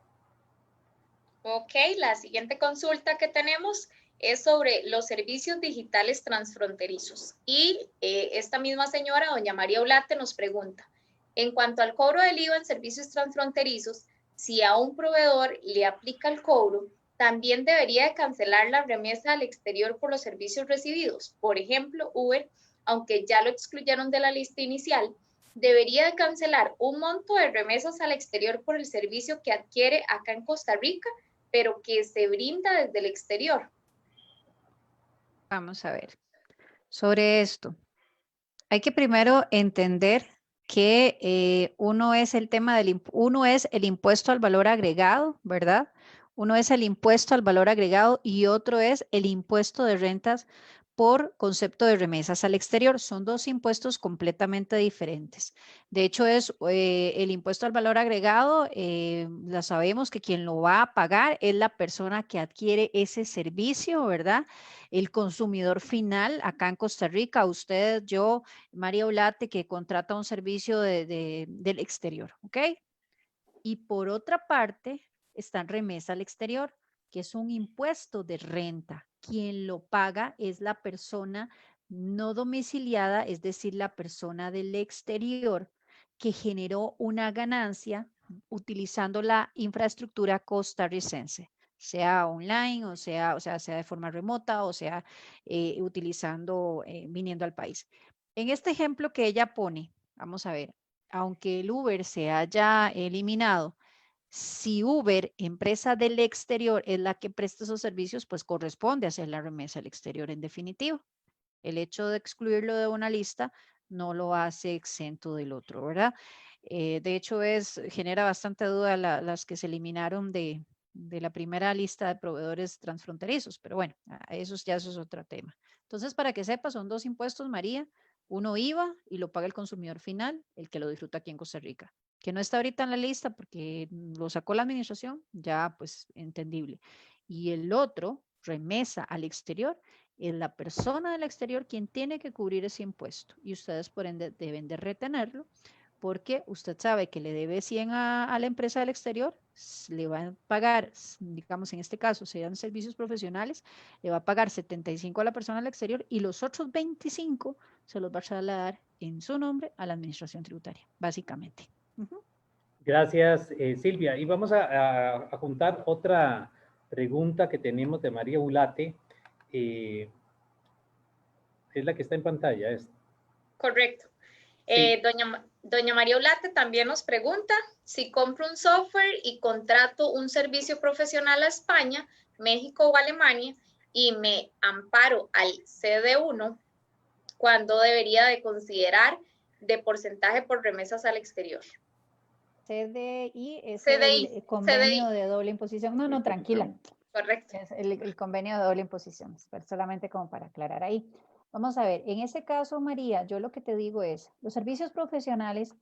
Ok, la siguiente consulta que tenemos es sobre los servicios digitales transfronterizos. Y esta misma señora, doña María Ulate, nos pregunta, en cuanto al cobro del IVA en servicios transfronterizos, si a un proveedor le aplica el cobro, también debería de cancelar la remesa al exterior por los servicios recibidos. Por ejemplo, Uber, aunque ya lo excluyeron de la lista inicial, debería de cancelar un monto de remesas al exterior por el servicio que adquiere acá en Costa Rica, pero que se brinda desde el exterior. Vamos a ver. Sobre esto, hay que primero entender que uno es el impuesto al valor agregado, ¿verdad? Uno es el impuesto al valor agregado y otro es el impuesto de rentas por concepto de remesas al exterior. Son dos impuestos completamente diferentes. De hecho, es el impuesto al valor agregado, ya sabemos que quien lo va a pagar es la persona que adquiere ese servicio, ¿verdad? El consumidor final acá en Costa Rica, usted, yo, María Ulate, que contrata un servicio del exterior, ¿ok? Y por otra parte, está remesa al exterior, que es un impuesto de renta. Quien lo paga es la persona no domiciliada, es decir, la persona del exterior que generó una ganancia utilizando la infraestructura costarricense, sea online, o sea de forma remota, o sea, viniendo al país. En este ejemplo que ella pone, vamos a ver, aunque el Uber se haya eliminado, si Uber, empresa del exterior, es la que presta esos servicios, pues corresponde hacer la remesa al exterior en definitivo. El hecho de excluirlo de una lista no lo hace exento del otro, ¿verdad? De hecho, genera bastante duda las que se eliminaron de la primera lista de proveedores transfronterizos, pero bueno, eso es otro tema. Entonces, para que sepa, son dos impuestos, María. Uno IVA y lo paga el consumidor final, el que lo disfruta aquí en Costa Rica, que no está ahorita en la lista porque lo sacó la administración, ya pues entendible. Y el otro, remesa al exterior, es la persona del exterior quien tiene que cubrir ese impuesto y ustedes por ende deben de retenerlo porque usted sabe que le debe 100 a la empresa del exterior, le van a pagar, digamos en este caso, serían servicios profesionales, le va a pagar 75 a la persona del exterior y los otros 25 se los va a trasladar en su nombre a la administración tributaria, básicamente. Gracias, Silvia. Y vamos a juntar otra pregunta que tenemos de María Ulate. Es la que está en pantalla. Correcto. Sí. Doña María Ulate también nos pregunta si compro un software y contrato un servicio profesional a España, México o Alemania y me amparo al CD1, ¿cuándo debería de considerar de porcentaje por remesas al exterior? CDI es CDI, el convenio CDI. de doble imposición. No, tranquila. Correcto. Es el convenio de doble imposición, solamente como para aclarar ahí. Vamos a ver, en ese caso, María, yo lo que te digo es, los servicios profesionales,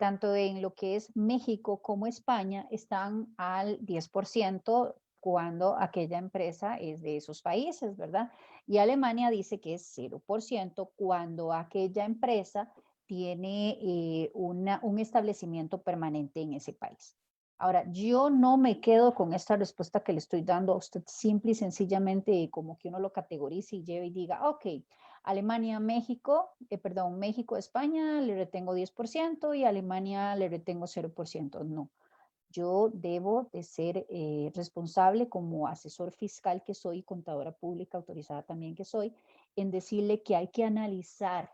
tanto en lo que es México como España, están al 10% cuando aquella empresa es de esos países, ¿verdad? Y Alemania dice que es 0% cuando aquella empresa tiene un establecimiento permanente en ese país. Ahora, yo no me quedo con esta respuesta que le estoy dando a usted simple y sencillamente como que uno lo categorice y lleve y diga, ok, Alemania, México, México, España, le retengo 10% y Alemania le retengo 0%. No, yo debo de ser responsable como asesor fiscal que soy, contadora pública autorizada también que soy, en decirle que hay que analizar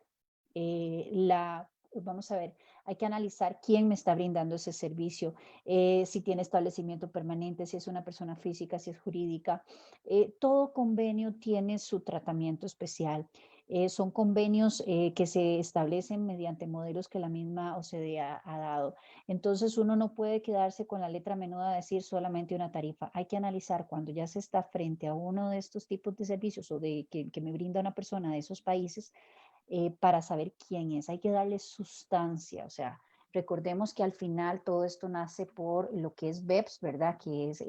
vamos a ver, hay que analizar quién me está brindando ese servicio, si tiene establecimiento permanente, si es una persona física, si es jurídica. Todo convenio tiene su tratamiento especial. Son convenios que se establecen mediante modelos que la misma OCDE ha dado. Entonces uno no puede quedarse con la letra menuda a decir solamente una tarifa. Hay que analizar cuando ya se está frente a uno de estos tipos de servicios o de que me brinda una persona de esos países, para saber quién es. Hay que darle sustancia, o sea, recordemos que al final todo esto nace por lo que es BEPS, ¿verdad? Que es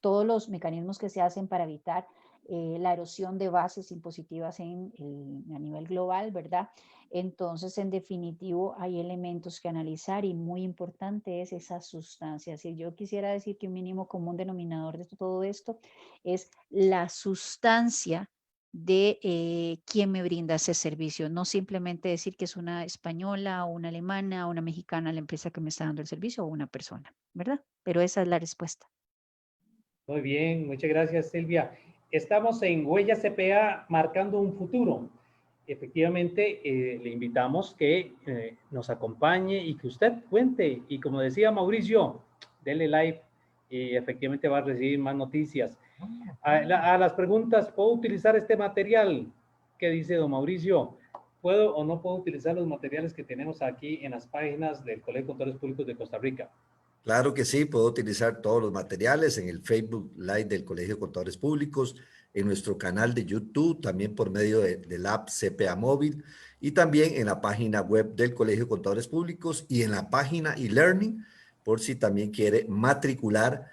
todos los mecanismos que se hacen para evitar la erosión de bases impositivas a nivel global, ¿verdad? Entonces, en definitivo, hay elementos que analizar y muy importante es esa sustancia. Si yo quisiera decir que un mínimo común denominador de todo esto es la sustancia de quién me brinda ese servicio, no simplemente decir que es una española o una alemana o una mexicana la empresa que me está dando el servicio o una persona, ¿verdad? Pero esa es la respuesta. Muy bien, muchas gracias, Silvia. Estamos en Huella CPA marcando un futuro. Efectivamente, le invitamos que nos acompañe y que usted cuente. Y como decía Mauricio, dele like y efectivamente va a recibir más noticias. A las preguntas, ¿puedo utilizar este material? ¿Qué dice don Mauricio? ¿Puedo o no puedo utilizar los materiales que tenemos aquí en las páginas del Colegio de Contadores Públicos de Costa Rica? Claro que sí, puedo utilizar todos los materiales en el Facebook Live del Colegio de Contadores Públicos, en nuestro canal de YouTube, también por medio del app CPA Móvil y también en la página web del Colegio de Contadores Públicos y en la página eLearning, por si también quiere matricular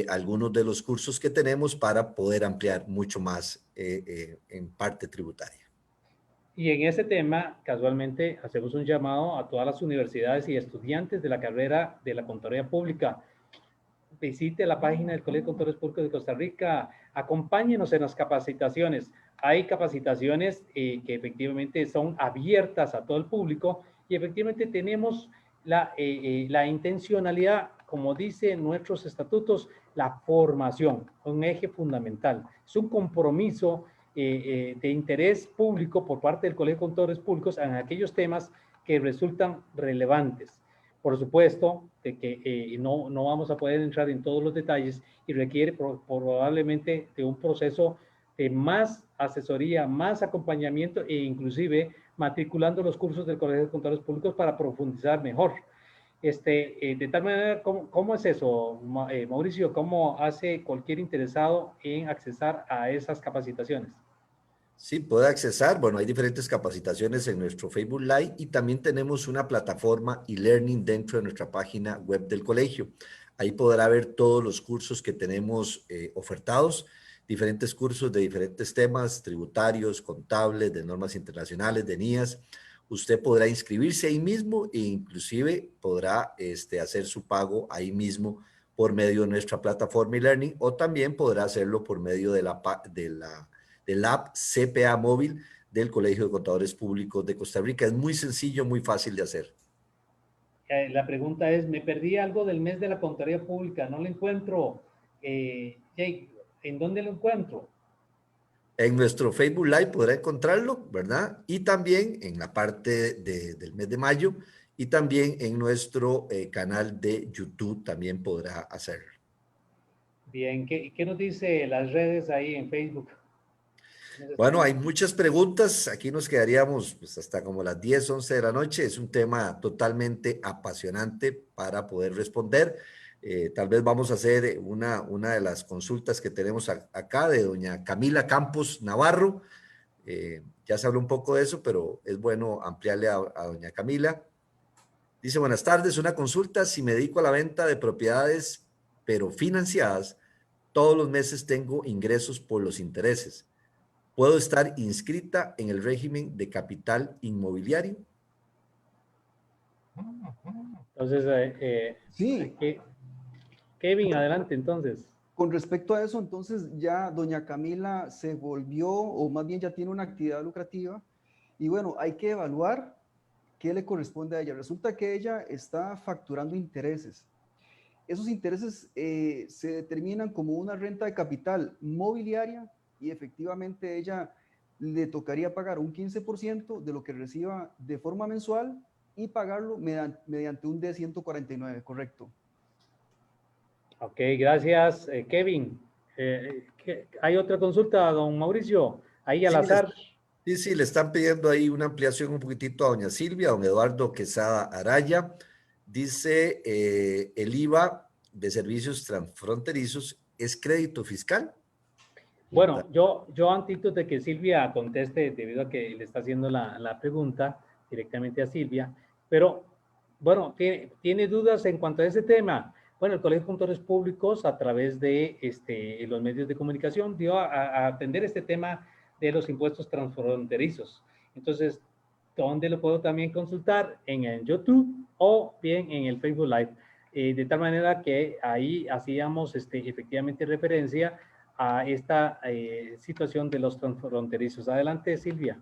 algunos de los cursos que tenemos para poder ampliar mucho más en parte tributaria. Y en ese tema, casualmente, hacemos un llamado a todas las universidades y estudiantes de la carrera de la Contaduría Pública. Visite la página del Colegio de Contadores Públicos de Costa Rica, acompáñenos en las capacitaciones. Hay capacitaciones que efectivamente son abiertas a todo el público y efectivamente tenemos la intencionalidad, como dicen nuestros estatutos, la formación, un eje fundamental. Es un compromiso de interés público por parte del Colegio de Contadores Públicos en aquellos temas que resultan relevantes. Por supuesto, de que no vamos a poder entrar en todos los detalles y requiere probablemente de un proceso de más asesoría, más acompañamiento e inclusive matriculando los cursos del Colegio de Contadores Públicos para profundizar mejor. De tal manera, ¿cómo es eso, Mauricio? ¿Cómo hace cualquier interesado en accesar a esas capacitaciones? Sí, puede accesar. Bueno, hay diferentes capacitaciones en nuestro Facebook Live y también tenemos una plataforma e-learning dentro de nuestra página web del colegio. Ahí podrá ver todos los cursos que tenemos ofertados, diferentes cursos de diferentes temas, tributarios, contables, de normas internacionales, de NIAS. usted podrá inscribirse ahí mismo e inclusive podrá hacer su pago ahí mismo por medio de nuestra plataforma e-learning, o también podrá hacerlo por medio de del app CPA móvil del Colegio de Contadores Públicos de Costa Rica. Es muy sencillo, muy fácil de hacer. La pregunta es, me perdí algo del mes de la Contaduría Pública, no lo encuentro. Jake, ¿en dónde lo encuentro? En nuestro Facebook Live podrá encontrarlo, ¿verdad? Y también en la parte del mes de mayo, y también en nuestro canal de YouTube también podrá hacerlo. Bien, ¿qué nos dice las redes ahí en Facebook? Bueno, hay muchas preguntas. Aquí nos quedaríamos pues, hasta como las 10, 11 de la noche. Es un tema totalmente apasionante para poder responder. Tal vez vamos a hacer una de las consultas que tenemos acá de doña Camila Campos Navarro. Ya se habló un poco de eso, pero es bueno ampliarle a doña Camila. Dice, buenas tardes, una consulta. Si me dedico a la venta de propiedades, pero financiadas, todos los meses tengo ingresos por los intereses. ¿Puedo estar inscrita en el régimen de capital inmobiliario? Entonces, Sí. Kevin, adelante entonces. Con respecto a eso, entonces ya doña Camila se volvió, o más bien ya tiene una actividad lucrativa, y bueno, hay que evaluar qué le corresponde a ella. Resulta que ella está facturando intereses. Esos intereses se determinan como una renta de capital mobiliaria, y efectivamente ella le tocaría pagar un 15% de lo que reciba de forma mensual y pagarlo mediante un D149, correcto. Ok, gracias, Kevin. ¿Hay otra consulta, don Mauricio? Ahí al azar. Sí, le están pidiendo ahí una ampliación un poquitito a doña Silvia, a don Eduardo Quesada Araya. Dice, el IVA de servicios transfronterizos es crédito fiscal. Bueno, yo antes de que Silvia conteste, debido a que le está haciendo la pregunta directamente a Silvia, pero bueno, tiene dudas en cuanto a ese tema. Bueno, el Colegio de Contadores Públicos, a través de los medios de comunicación, dio a atender este tema de los impuestos transfronterizos. Entonces, ¿dónde lo puedo también consultar? En el YouTube o bien en el Facebook Live. De tal manera que ahí hacíamos efectivamente referencia a esta situación de los transfronterizos. Adelante, Silvia.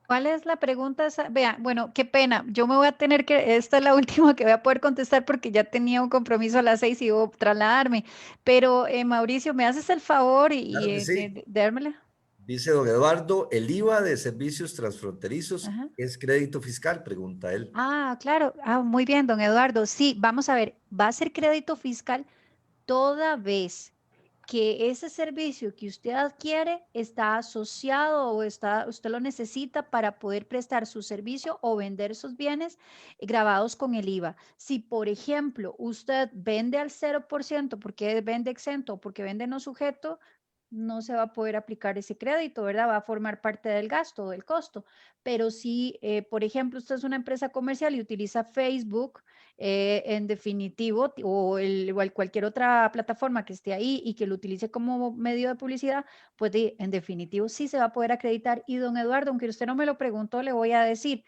¿Cuál es la pregunta? Vea, bueno, qué pena. Yo me voy a tener que, esta es la última que voy a poder contestar porque ya tenía un compromiso a las 6 y debo trasladarme. Pero Mauricio, ¿me haces el favor Claro que sí. de dármela? Dice don Eduardo, ¿el IVA de servicios transfronterizos Ajá. es crédito fiscal? Pregunta él. Ah, claro. Ah, muy bien, don Eduardo. Sí, vamos a ver, va a ser crédito fiscal toda vez que ese servicio que usted adquiere está asociado o usted lo necesita para poder prestar su servicio o vender sus bienes grabados con el IVA. Si, por ejemplo, usted vende al 0% porque vende exento o porque vende no sujeto, no se va a poder aplicar ese crédito, ¿verdad? Va a formar parte del gasto, del costo. Pero si, por ejemplo, usted es una empresa comercial y utiliza Facebook, en definitivo, o cualquier otra plataforma que esté ahí y que lo utilice como medio de publicidad, pues en definitivo sí se va a poder acreditar. Y don Eduardo, aunque usted no me lo preguntó, le voy a decir,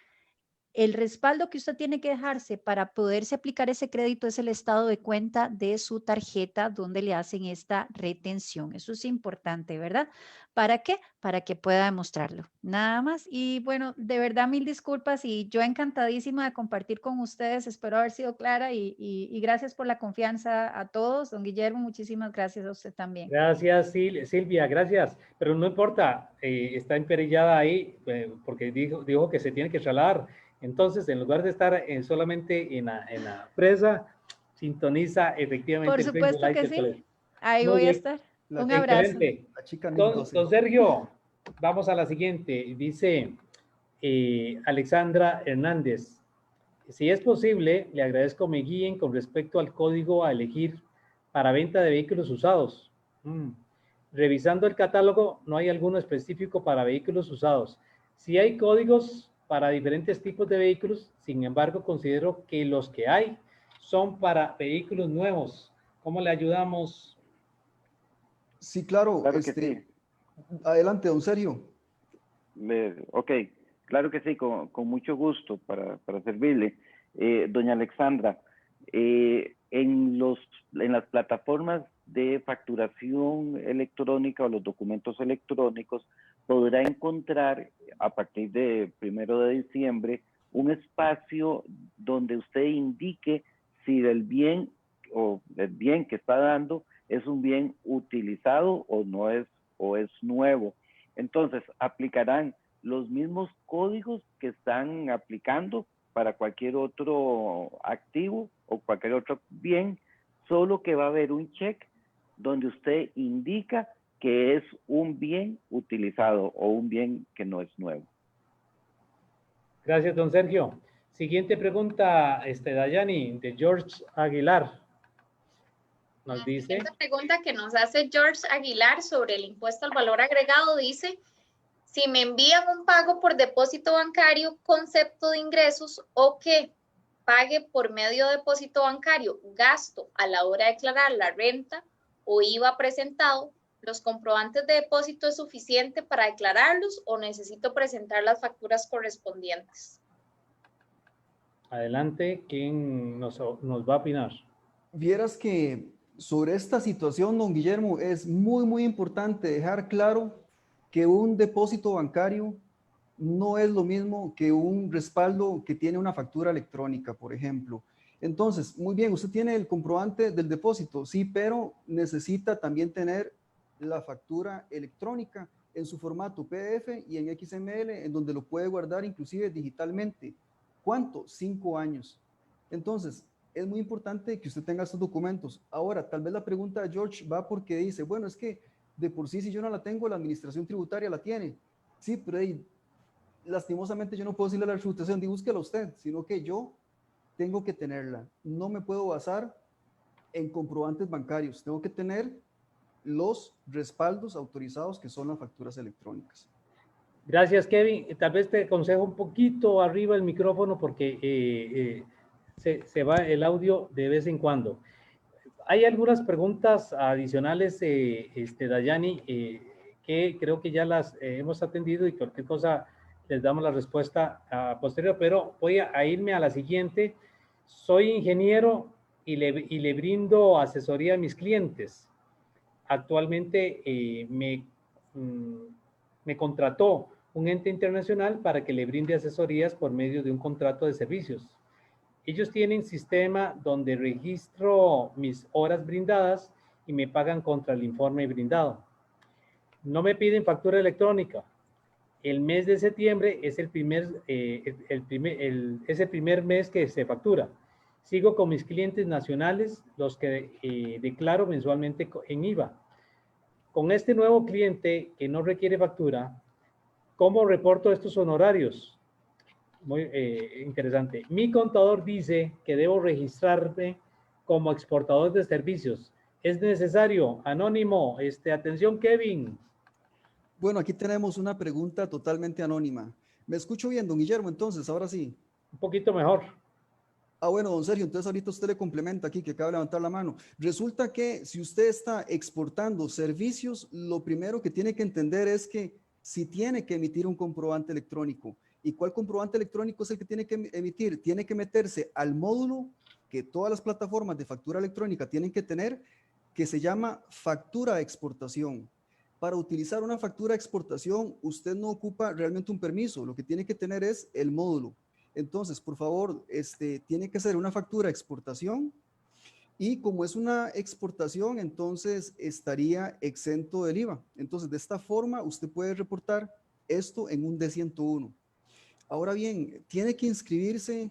el respaldo que usted tiene que dejarse para poderse aplicar ese crédito es el estado de cuenta de su tarjeta donde le hacen esta retención. Eso es importante, ¿verdad? ¿Para qué? Para que pueda demostrarlo. Nada más. Y bueno, de verdad, mil disculpas y yo encantadísima de compartir con ustedes. Espero haber sido clara y gracias por la confianza a todos. Don Guillermo, muchísimas gracias a usted también. Gracias, Silvia, gracias. Pero no importa, está emperillada ahí porque dijo que se tiene que trasladar. Entonces, en lugar de estar solamente en la presa, sintoniza efectivamente. Por supuesto que sí. Ahí Muy voy a bien. estar. Un abrazo. Excelente. Don Sergio, vamos a la siguiente. Dice Alexandra Hernández. Si es posible, le agradezco me guíen con respecto al código a elegir para venta de vehículos usados. Revisando el catálogo, no hay alguno específico para vehículos usados. Sí hay códigos para diferentes tipos de vehículos, sin embargo, considero que los que hay son para vehículos nuevos. ¿Cómo le ayudamos? Sí, claro. Claro que sí. Adelante, don Sergio. Ok. Claro que sí, con mucho gusto para servirle. Doña Alexandra, en las plataformas de facturación electrónica o los documentos electrónicos, podrá encontrar a partir de 1 de diciembre un espacio donde usted indique si el bien que está dando es un bien utilizado o es nuevo. Entonces, aplicarán los mismos códigos que están aplicando para cualquier otro activo o cualquier otro bien, solo que va a haber un check donde usted indica que es un bien utilizado o un bien que no es nuevo. Gracias, don Sergio. Siguiente pregunta, Dayani, de George Aguilar. Nos dice. Esta pregunta que nos hace George Aguilar sobre el impuesto al valor agregado dice: si me envían un pago por depósito bancario, concepto de ingresos, o que pague por medio de depósito bancario, gasto a la hora de declarar la renta o IVA presentado, ¿los comprobantes de depósito es suficiente para declararlos o necesito presentar las facturas correspondientes? Adelante, ¿quién nos va a opinar? Vieras que sobre esta situación, don Guillermo, es muy importante dejar claro que un depósito bancario no es lo mismo que un respaldo que tiene una factura electrónica, por ejemplo. Entonces, muy bien, usted tiene el comprobante del depósito, sí, pero necesita también tener la factura electrónica en su formato PDF y en XML, en donde lo puede guardar inclusive digitalmente. ¿Cuánto? 5 años. Entonces, es muy importante que usted tenga estos documentos. Ahora, tal vez la pregunta de George va porque dice, bueno, es que de por sí, si yo no la tengo, la administración tributaria la tiene. Sí, pero ahí, lastimosamente yo no puedo decirle a la tributación, búsquela usted, sino que yo tengo que tenerla. No me puedo basar en comprobantes bancarios. Tengo que tener los respaldos autorizados que son las facturas electrónicas. Gracias, Kevin. Tal vez te aconsejo un poquito arriba el micrófono porque se va el audio de vez en cuando. Hay algunas preguntas adicionales, Dayani, que creo que ya las hemos atendido y cualquier cosa les damos la respuesta posterior, pero voy a irme a la siguiente. Soy ingeniero y le brindo asesoría a mis clientes. Actualmente me contrató un ente internacional para que le brinde asesorías por medio de un contrato de servicios. Ellos tienen sistema donde registro mis horas brindadas y me pagan contra el informe brindado. No me piden factura electrónica. El mes de septiembre es el primer mes que se factura. Sigo con mis clientes nacionales, los que declaro mensualmente en IVA. Con este nuevo cliente que no requiere factura, ¿cómo reporto estos honorarios? Muy interesante. Mi contador dice que debo registrarme como exportador de servicios. ¿Es necesario? Anónimo. Atención, Kevin. Bueno, aquí tenemos una pregunta totalmente anónima. ¿Me escucho bien, don Guillermo? Entonces, ahora sí. Un poquito mejor. Bueno, don Sergio, entonces ahorita usted le complementa aquí, que acaba de levantar la mano. Resulta que si usted está exportando servicios, lo primero que tiene que entender es que si tiene que emitir un comprobante electrónico. ¿Y cuál comprobante electrónico es el que tiene que emitir? Tiene que meterse al módulo que todas las plataformas de factura electrónica tienen que tener, que se llama factura de exportación. Para utilizar una factura de exportación, usted no ocupa realmente un permiso. Lo que tiene que tener es el módulo. Entonces, por favor, tiene que ser una factura de exportación y como es una exportación, entonces estaría exento del IVA. Entonces, de esta forma, usted puede reportar esto en un D101. Ahora bien, tiene que inscribirse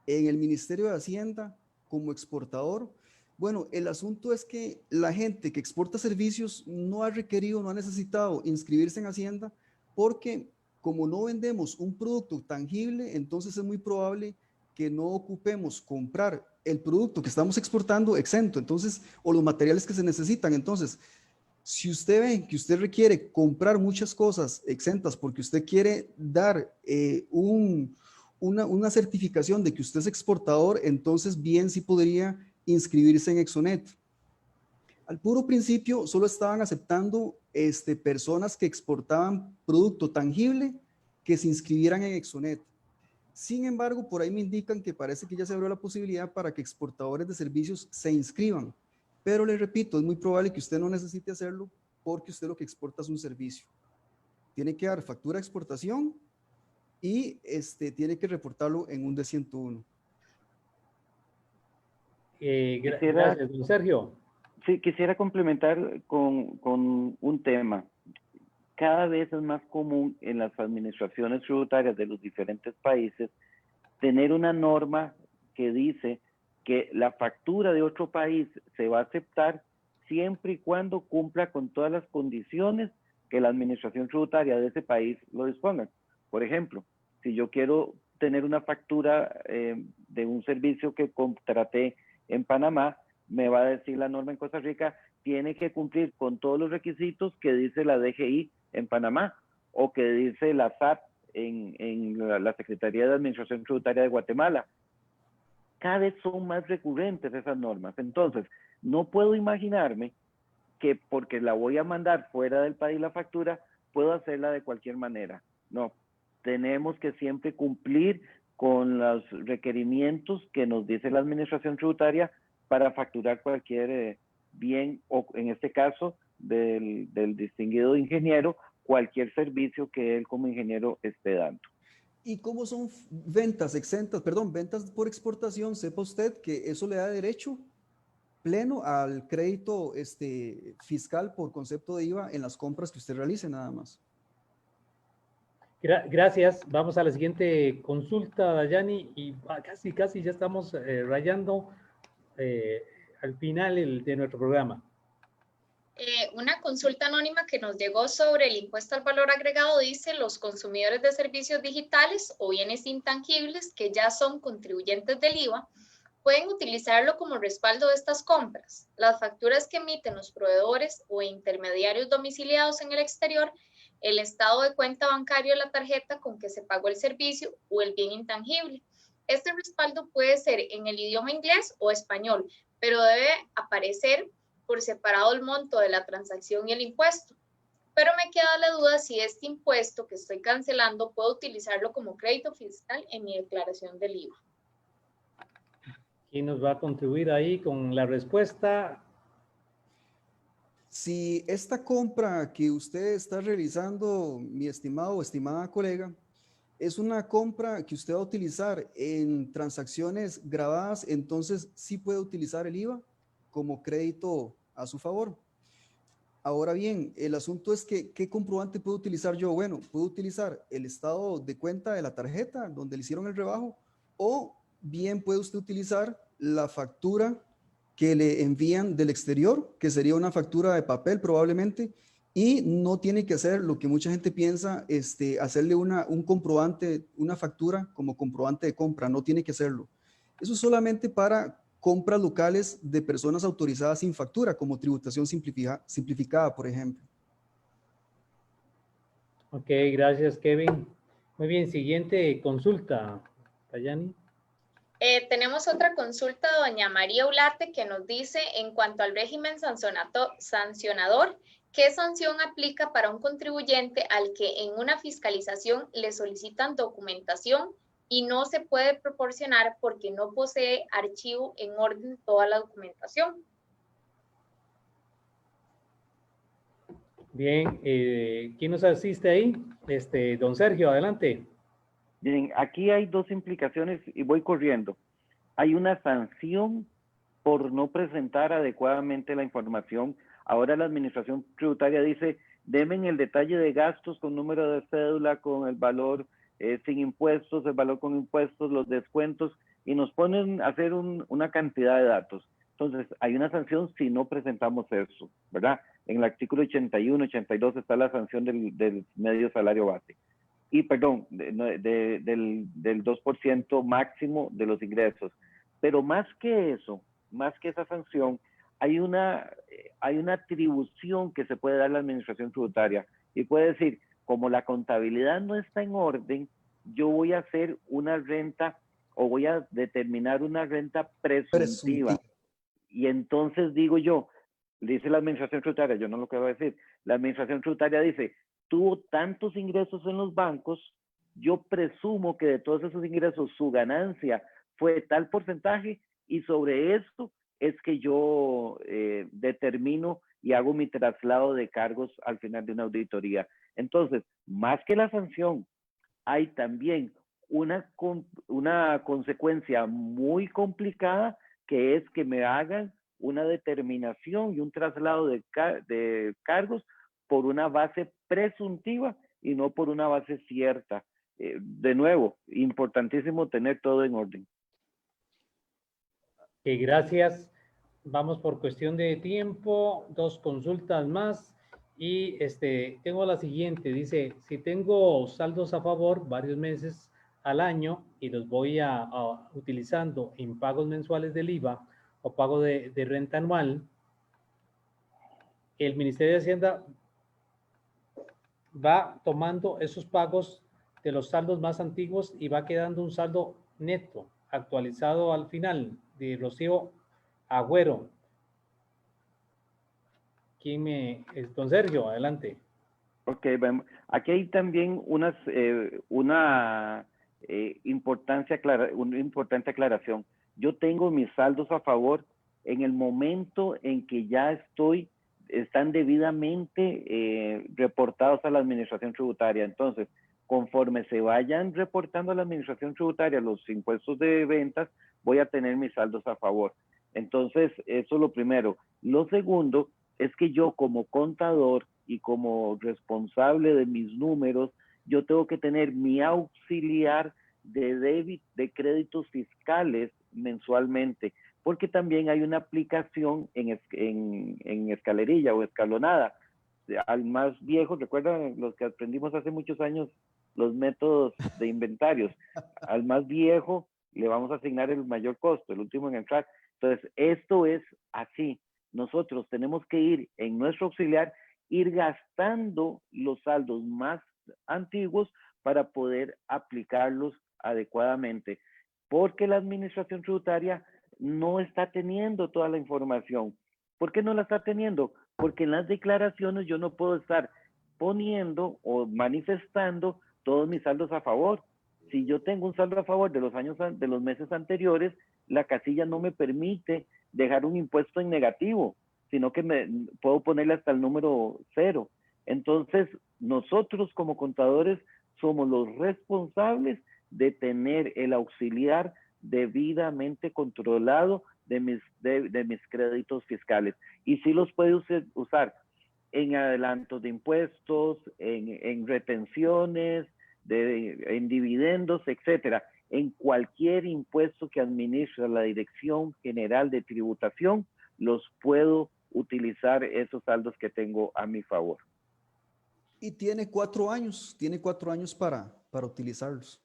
en el Ministerio de Hacienda como exportador. Bueno, el asunto es que la gente que exporta servicios no ha requerido, no ha necesitado inscribirse en Hacienda porque como no vendemos un producto tangible, entonces es muy probable que no ocupemos comprar el producto que estamos exportando exento, entonces, o los materiales que se necesitan. Entonces, si usted ve que usted requiere comprar muchas cosas exentas porque usted quiere dar una certificación de que usted es exportador, entonces bien sí podría inscribirse en Exonet. Al puro principio solo estaban aceptando personas que exportaban producto tangible que se inscribieran en Exonet. Sin embargo, por ahí me indican que parece que ya se abrió la posibilidad para que exportadores de servicios se inscriban. Pero les repito, es muy probable que usted no necesite hacerlo porque usted lo que exporta es un servicio. Tiene que dar factura de exportación y tiene que reportarlo en un D101. Gracias, don Sergio. Sí, quisiera complementar con un tema. Cada vez es más común en las administraciones tributarias de los diferentes países tener una norma que dice que la factura de otro país se va a aceptar siempre y cuando cumpla con todas las condiciones que la administración tributaria de ese país lo disponga. Por ejemplo, si yo quiero tener una factura de un servicio que contraté en Panamá, me va a decir la norma en Costa Rica, tiene que cumplir con todos los requisitos que dice la DGI en Panamá o que dice la SAT en la Secretaría de Administración Tributaria de Guatemala. Cada vez son más recurrentes esas normas. Entonces, no puedo imaginarme que porque la voy a mandar fuera del país la factura, puedo hacerla de cualquier manera. No, tenemos que siempre cumplir con los requerimientos que nos dice la Administración Tributaria para facturar cualquier bien, o en este caso del distinguido ingeniero, cualquier servicio que él como ingeniero esté dando. ¿Y cómo son ventas exentas, ventas por exportación? Sepa usted que eso le da derecho pleno al crédito fiscal por concepto de IVA en las compras que usted realice nada más. Gracias. Vamos a la siguiente consulta, Dayani, y casi ya estamos rayando al final de nuestro programa. Una consulta anónima que nos llegó sobre el impuesto al valor agregado dice: los consumidores de servicios digitales o bienes intangibles que ya son contribuyentes del IVA pueden utilizarlo como respaldo de estas compras. Las facturas que emiten los proveedores o intermediarios domiciliados en el exterior, el estado de cuenta bancario de la tarjeta con que se pagó el servicio o el bien intangible. Este respaldo puede ser en el idioma inglés o español, pero debe aparecer por separado el monto de la transacción y el impuesto. Pero me queda la duda si este impuesto que estoy cancelando puedo utilizarlo como crédito fiscal en mi declaración del IVA. ¿Quién nos va a contribuir ahí con la respuesta? Si esta compra que usted está realizando, mi estimado o estimada colega, es una compra que usted va a utilizar en transacciones grabadas, entonces sí puede utilizar el IVA como crédito a su favor. Ahora bien, el asunto es que, ¿qué comprobante puedo utilizar yo? Bueno, puedo utilizar el estado de cuenta de la tarjeta donde le hicieron el rebajo, o bien puede usted utilizar la factura que le envían del exterior, que sería una factura de papel probablemente, y no tiene que hacer lo que mucha gente piensa, hacerle un comprobante, una factura como comprobante de compra, no tiene que hacerlo. Eso es solamente para compras locales de personas autorizadas sin factura, como tributación simplificada, por ejemplo. Ok, gracias, Kevin. Muy bien, siguiente consulta, Dayani. Tenemos otra consulta de doña María Ulate que nos dice: en cuanto al régimen sancionador, ¿qué sanción aplica para un contribuyente al que en una fiscalización le solicitan documentación y no se puede proporcionar porque no posee archivo en orden toda la documentación? Bien, ¿quién nos asiste ahí? Don Sergio, adelante. Bien, aquí hay dos implicaciones y voy corriendo. Hay una sanción por no presentar adecuadamente la información. Ahora la Administración Tributaria dice: denme el detalle de gastos con número de cédula, con el valor sin impuestos, el valor con impuestos, los descuentos, y nos ponen a hacer una cantidad de datos. Entonces, hay una sanción si no presentamos eso, ¿verdad? En el artículo 81, 82 está la sanción del medio salario base. Y perdón, del 2% máximo de los ingresos. Pero más que eso, más que esa sanción, hay una atribución que se puede dar a la Administración Tributaria y puede decir: como la contabilidad no está en orden, yo voy a hacer una renta o voy a determinar una renta presuntiva. Y entonces digo yo, dice la Administración Tributaria, yo no lo que voy a decir, la Administración Tributaria dice: tuvo tantos ingresos en los bancos yo presumo que de todos esos ingresos su ganancia fue tal porcentaje y sobre esto es que yo determino y hago mi traslado de cargos al final de una auditoría. Entonces, más que la sanción, hay también una consecuencia muy complicada, que es que me hagan una determinación y un traslado de cargos por una base presuntiva y no por una base cierta. De nuevo, importantísimo tener todo en orden. Gracias. Vamos por cuestión de tiempo, 2 consultas más. Y tengo la siguiente, dice, si tengo saldos a favor varios meses al año y los voy utilizando en pagos mensuales del IVA o pago de renta anual, el Ministerio de Hacienda va tomando esos pagos de los saldos más antiguos y va quedando un saldo neto actualizado al final. De Rocío Agüero. Don Sergio, adelante. Ok, aquí hay también una importante aclaración. Yo tengo mis saldos a favor en el momento en que ya están debidamente reportados a la Administración Tributaria. Entonces, conforme se vayan reportando a la Administración Tributaria los impuestos de ventas, voy a tener mis saldos a favor. Entonces, eso es lo primero. Lo segundo es que yo como contador y como responsable de mis números, yo tengo que tener mi auxiliar de créditos fiscales mensualmente, porque también hay una aplicación en escalerilla o escalonada. Al más viejo, recuerdan los que aprendimos hace muchos años los métodos de inventarios, al más viejo le vamos a asignar el mayor costo, el último en entrar. Entonces, esto es así. Nosotros tenemos que ir en nuestro auxiliar, ir gastando los saldos más antiguos para poder aplicarlos adecuadamente, porque la Administración Tributaria no está teniendo toda la información. ¿Por qué no la está teniendo? Porque en las declaraciones yo no puedo estar poniendo o manifestando todos mis saldos a favor. Si yo tengo un saldo a favor de los meses anteriores, la casilla no me permite dejar un impuesto en negativo, sino que puedo ponerle hasta el número 0. Entonces, nosotros como contadores somos los responsables de tener el auxiliar debidamente controlado de mis créditos fiscales. Y sí los puede usar en adelantos de impuestos, en retenciones, en dividendos, etcétera. En cualquier impuesto que administra la Dirección General de Tributación, los puedo utilizar esos saldos que tengo a mi favor. Y tiene 4 años para utilizarlos.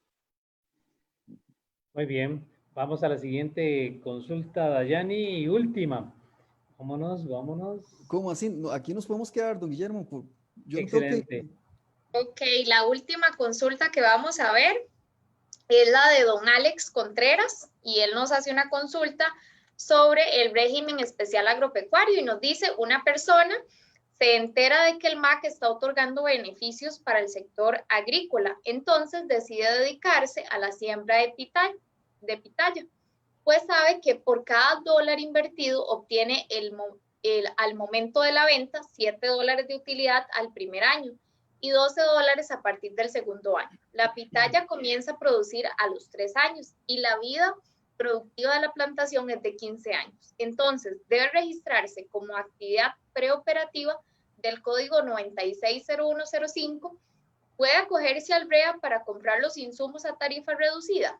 Muy bien, vamos a la siguiente consulta, Dayani, y última. Vámonos. ¿Cómo así? No, aquí nos podemos quedar, don Guillermo. Excelente. Ok, la última consulta que vamos a ver es la de don Alex Contreras, y él nos hace una consulta sobre el régimen especial agropecuario y nos dice: una persona se entera de que el MAC está otorgando beneficios para el sector agrícola, entonces decide dedicarse a la siembra de pitaya, pues sabe que por cada dólar invertido obtiene al momento de la venta $7 de utilidad al primer año y $12 a partir del segundo año. La pitaya comienza a producir a los 3 años y la vida productiva de la plantación es de 15 años. Entonces, debe registrarse como actividad preoperativa del código 960105. ¿Puede acogerse al REA para comprar los insumos a tarifa reducida?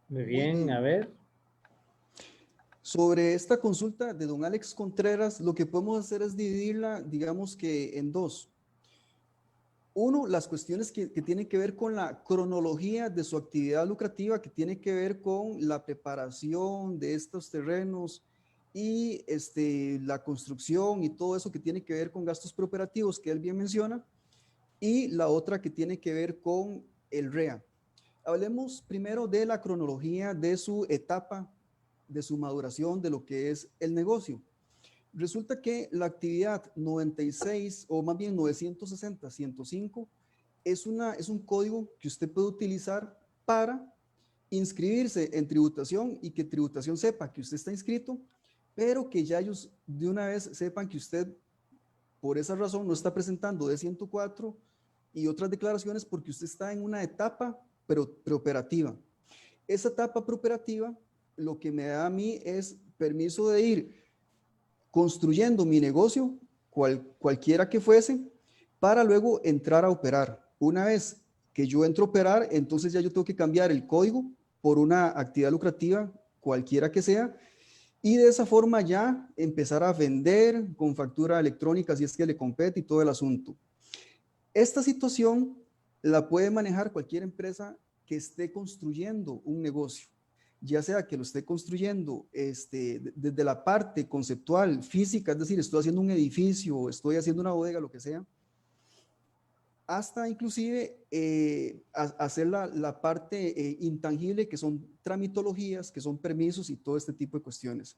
Muy bien, a ver. Sobre esta consulta de don Alex Contreras, lo que podemos hacer es dividirla, digamos que en 2. Uno, las cuestiones que tienen que ver con la cronología de su actividad lucrativa, que tiene que ver con la preparación de estos terrenos y la construcción y todo eso que tiene que ver con gastos preoperativos que él bien menciona, y la otra que tiene que ver con el REA. Hablemos primero de la cronología de su etapa, de su maduración, de lo que es el negocio. Resulta que la actividad 96, o más bien 960-105, es un código que usted puede utilizar para inscribirse en tributación y que tributación sepa que usted está inscrito, pero que ya ellos de una vez sepan que usted por esa razón no está presentando D104 y otras declaraciones porque usted está en una etapa preoperativa. Esa etapa preoperativa lo que me da a mí es permiso de ir construyendo mi negocio, cualquiera que fuese, para luego entrar a operar. Una vez que yo entro a operar, entonces ya yo tengo que cambiar el código por una actividad lucrativa, cualquiera que sea, y de esa forma ya empezar a vender con factura electrónica si es que le compete y todo el asunto. Esta situación la puede manejar cualquier empresa que esté construyendo un negocio, ya sea que lo esté construyendo desde la parte conceptual, física, es decir, estoy haciendo un edificio, estoy haciendo una bodega, lo que sea, hasta inclusive hacer la parte intangible, que son tramitologías, que son permisos y todo este tipo de cuestiones.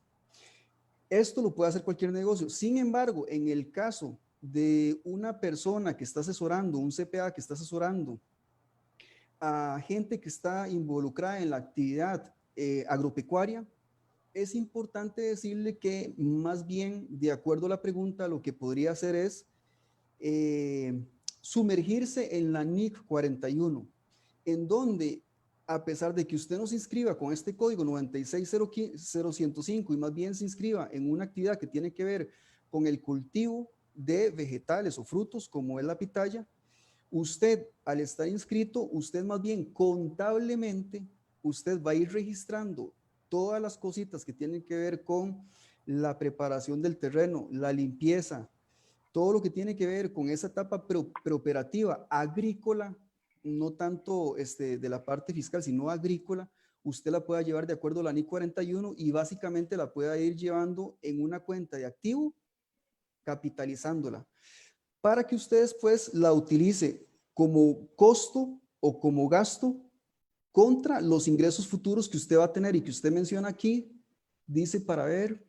Esto lo puede hacer cualquier negocio. Sin embargo, en el caso de una persona que está asesorando, un CPA que está asesorando a gente que está involucrada en la actividad agropecuaria, es importante decirle que más bien, de acuerdo a la pregunta, lo que podría hacer es sumergirse en la NIC 41, en donde, a pesar de que usted no se inscriba con este código 96005 y más bien se inscriba en una actividad que tiene que ver con el cultivo de vegetales o frutos, como es la pitaya, usted, al estar inscrito, usted más bien contablemente, usted va a ir registrando todas las cositas que tienen que ver con la preparación del terreno, la limpieza, todo lo que tiene que ver con esa etapa preoperativa agrícola, no tanto de la parte fiscal, sino agrícola, usted la pueda llevar de acuerdo a la NIC 41 y básicamente la pueda ir llevando en una cuenta de activo, capitalizándola, para que usted después la utilice como costo o como gasto contra los ingresos futuros que usted va a tener y que usted menciona aquí, dice para ver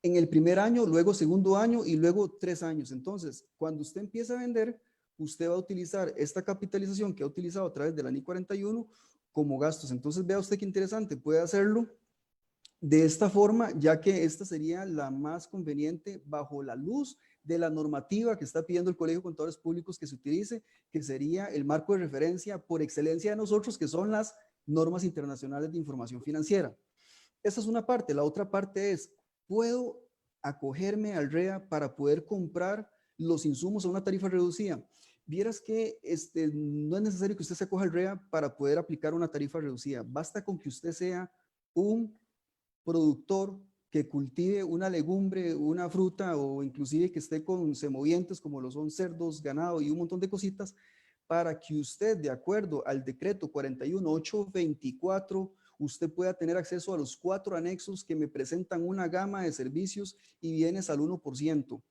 en el primer año, luego segundo año y luego 3 años. Entonces, cuando usted empieza a vender, usted va a utilizar esta capitalización que ha utilizado a través de la NIC 41 como gastos. Entonces, vea usted qué interesante, puede hacerlo de esta forma, ya que esta sería la más conveniente bajo la luz de la normativa que está pidiendo el Colegio de Contadores Públicos que se utilice, que sería el marco de referencia por excelencia de nosotros, que son las normas internacionales de información financiera. Esa es una parte. La otra parte es, ¿puedo acogerme al REA para poder comprar los insumos a una tarifa reducida? Vieras que no es necesario que usted se acoja al REA para poder aplicar una tarifa reducida. Basta con que usted sea un productor que cultive una legumbre, una fruta o inclusive que esté con semovientes como lo son cerdos, ganado y un montón de cositas, para que usted, de acuerdo al decreto 41824, usted pueda tener acceso a los 4 anexos que me presentan una gama de servicios y bienes al 1%.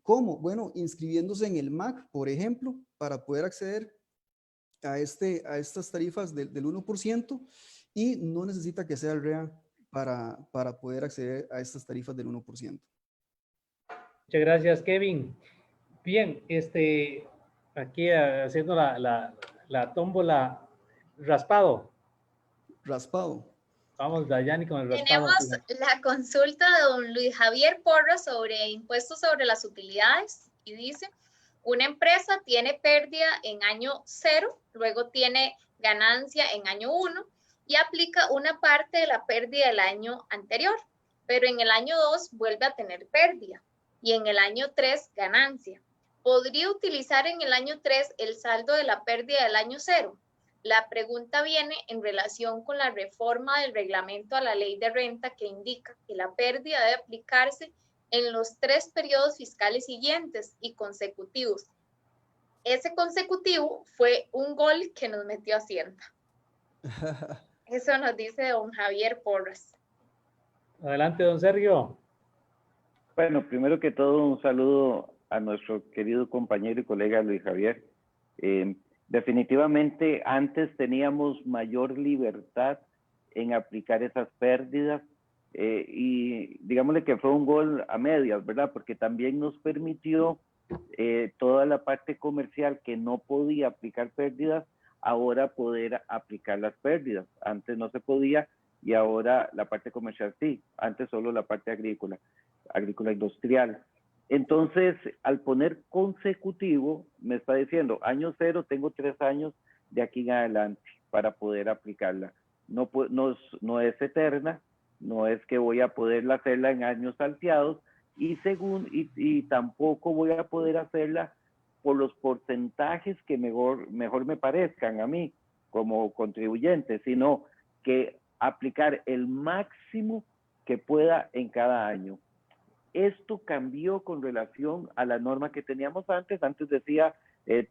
¿Cómo? Bueno, inscribiéndose en el MAC, por ejemplo, para poder acceder a estas tarifas del 1% y no necesita que sea el REA para poder acceder a estas tarifas del 1%. Muchas gracias, Kevin. Bien, aquí haciendo la tómbola raspado. Raspado. Vamos, Dayani, con el raspado. Tenemos la consulta de don Luis Javier Porras sobre impuestos sobre las utilidades y dice, una empresa tiene pérdida en año 0, luego tiene ganancia en año 1 y aplica una parte de la pérdida del año anterior, pero en el año 2 vuelve a tener pérdida y en el año 3 ganancia. ¿Podría utilizar en el año 3 el saldo de la pérdida del año 0? La pregunta viene en relación con la reforma del reglamento a la ley de renta que indica que la pérdida debe aplicarse en los 3 periodos fiscales siguientes y consecutivos. Ese consecutivo fue un gol que nos metió Hacienda. Eso nos dice don Javier Porras. Adelante, don Sergio. Bueno, primero que todo, un saludo a nuestro querido compañero y colega Luis Javier. Definitivamente antes teníamos mayor libertad en aplicar esas pérdidas y digámosle que fue un gol a medias, ¿verdad? Porque también nos permitió toda la parte comercial que no podía aplicar pérdidas, ahora poder aplicar las pérdidas. Antes no se podía y ahora la parte comercial sí, antes solo la parte agrícola industrial. Entonces, al poner consecutivo, me está diciendo, año 0, tengo 3 años de aquí en adelante para poder aplicarla. No es eterna, no es que voy a poder hacerla en años salteados, y tampoco voy a poder hacerla por los porcentajes que mejor me parezcan a mí como contribuyente, sino que aplicar el máximo que pueda en cada año. Esto cambió con relación a la norma que teníamos antes. Antes decía,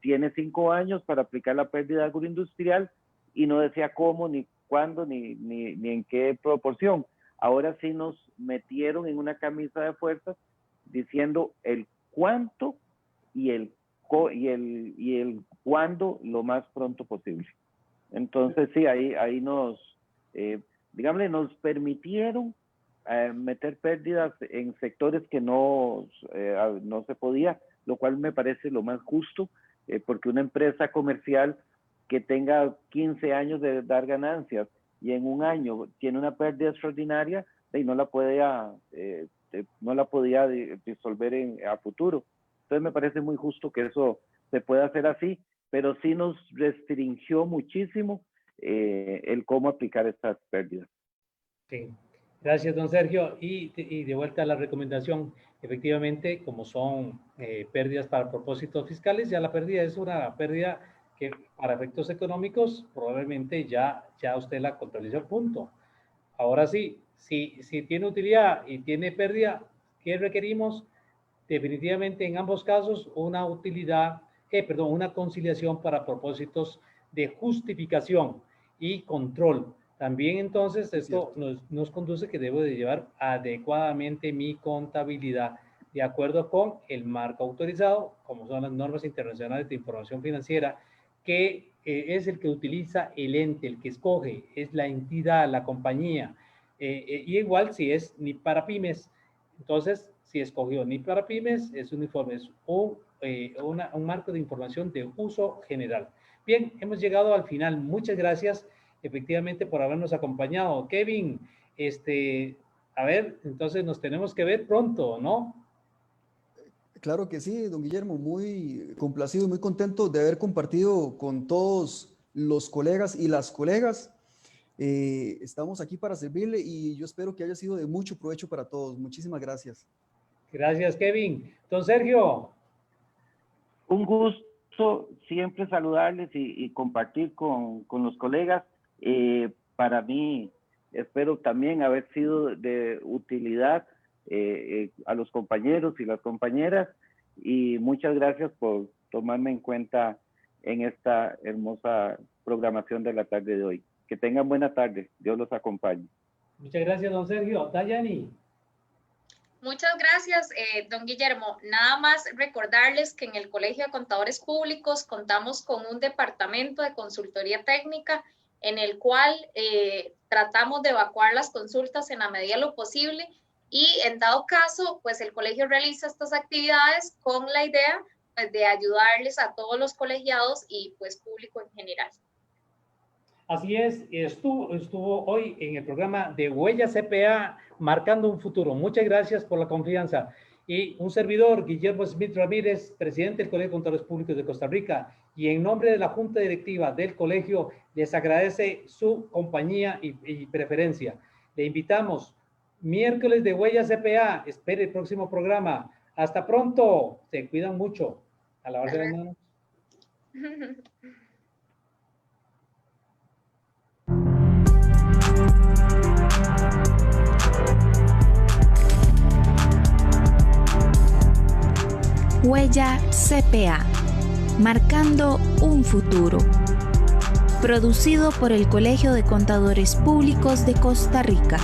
tiene 5 años para aplicar la pérdida agroindustrial y no decía cómo, ni cuándo, ni en qué proporción. Ahora sí nos metieron en una camisa de fuerzas diciendo el cuánto y el cuándo lo más pronto posible. Entonces sí, ahí nos permitieron meter pérdidas en sectores que no se podía, lo cual me parece lo más justo, porque una empresa comercial que tenga 15 años de dar ganancias y en un año tiene una pérdida extraordinaria, y no la podía disolver a futuro. Entonces me parece muy justo que eso se pueda hacer así, pero sí nos restringió muchísimo el cómo aplicar estas pérdidas. Sí. Gracias, don Sergio. Y de vuelta a la recomendación, efectivamente, como son pérdidas para propósitos fiscales, ya la pérdida es una pérdida que para efectos económicos probablemente ya usted la contabilizó, punto. Ahora sí, si tiene utilidad y tiene pérdida, ¿qué requerimos? Definitivamente en ambos casos una una conciliación para propósitos de justificación y control. También entonces esto nos conduce que debo de llevar adecuadamente mi contabilidad de acuerdo con el marco autorizado, como son las normas internacionales de información financiera, que es el que utiliza el ente, el que escoge, es la entidad, la compañía. Y igual si es ni para pymes, entonces si escogió ni para pymes, es un informe, es un marco de información de uso general. Bien, hemos llegado al final. Muchas gracias efectivamente por habernos acompañado. Kevin, a ver, entonces nos tenemos que ver pronto, ¿no? Claro que sí, don Guillermo, muy complacido, muy contento de haber compartido con todos los colegas y las colegas. Estamos aquí para servirle y yo espero que haya sido de mucho provecho para todos. Muchísimas gracias. Gracias, Kevin. Don Sergio. Un gusto siempre saludarles y compartir con los colegas. Para mí, espero también haber sido de utilidad a los compañeros y las compañeras, y muchas gracias por tomarme en cuenta en esta hermosa programación de la tarde de hoy. Que tengan buena tarde. Dios los acompañe. Muchas gracias, don Sergio. Dayani. Muchas gracias, don Guillermo. Nada más recordarles que en el Colegio de Contadores Públicos contamos con un departamento de consultoría técnica en el cual tratamos de evacuar las consultas en la medida de lo posible, y en dado caso, pues el colegio realiza estas actividades con la idea pues, de ayudarles a todos los colegiados y pues público en general. Así es, estuvo hoy en el programa de Huella CPA, Marcando un Futuro. Muchas gracias por la confianza. Y un servidor, Guillermo Smith Ramírez, presidente del Colegio de Contadores Públicos de Costa Rica, y en nombre de la Junta Directiva del colegio, les agradece su compañía y preferencia. Le invitamos, miércoles de Huella CPA, espere el próximo programa. Hasta pronto, se cuidan mucho. A lavarse las manos. Huella CPA, Marcando un Futuro. Producido por el Colegio de Contadores Públicos de Costa Rica.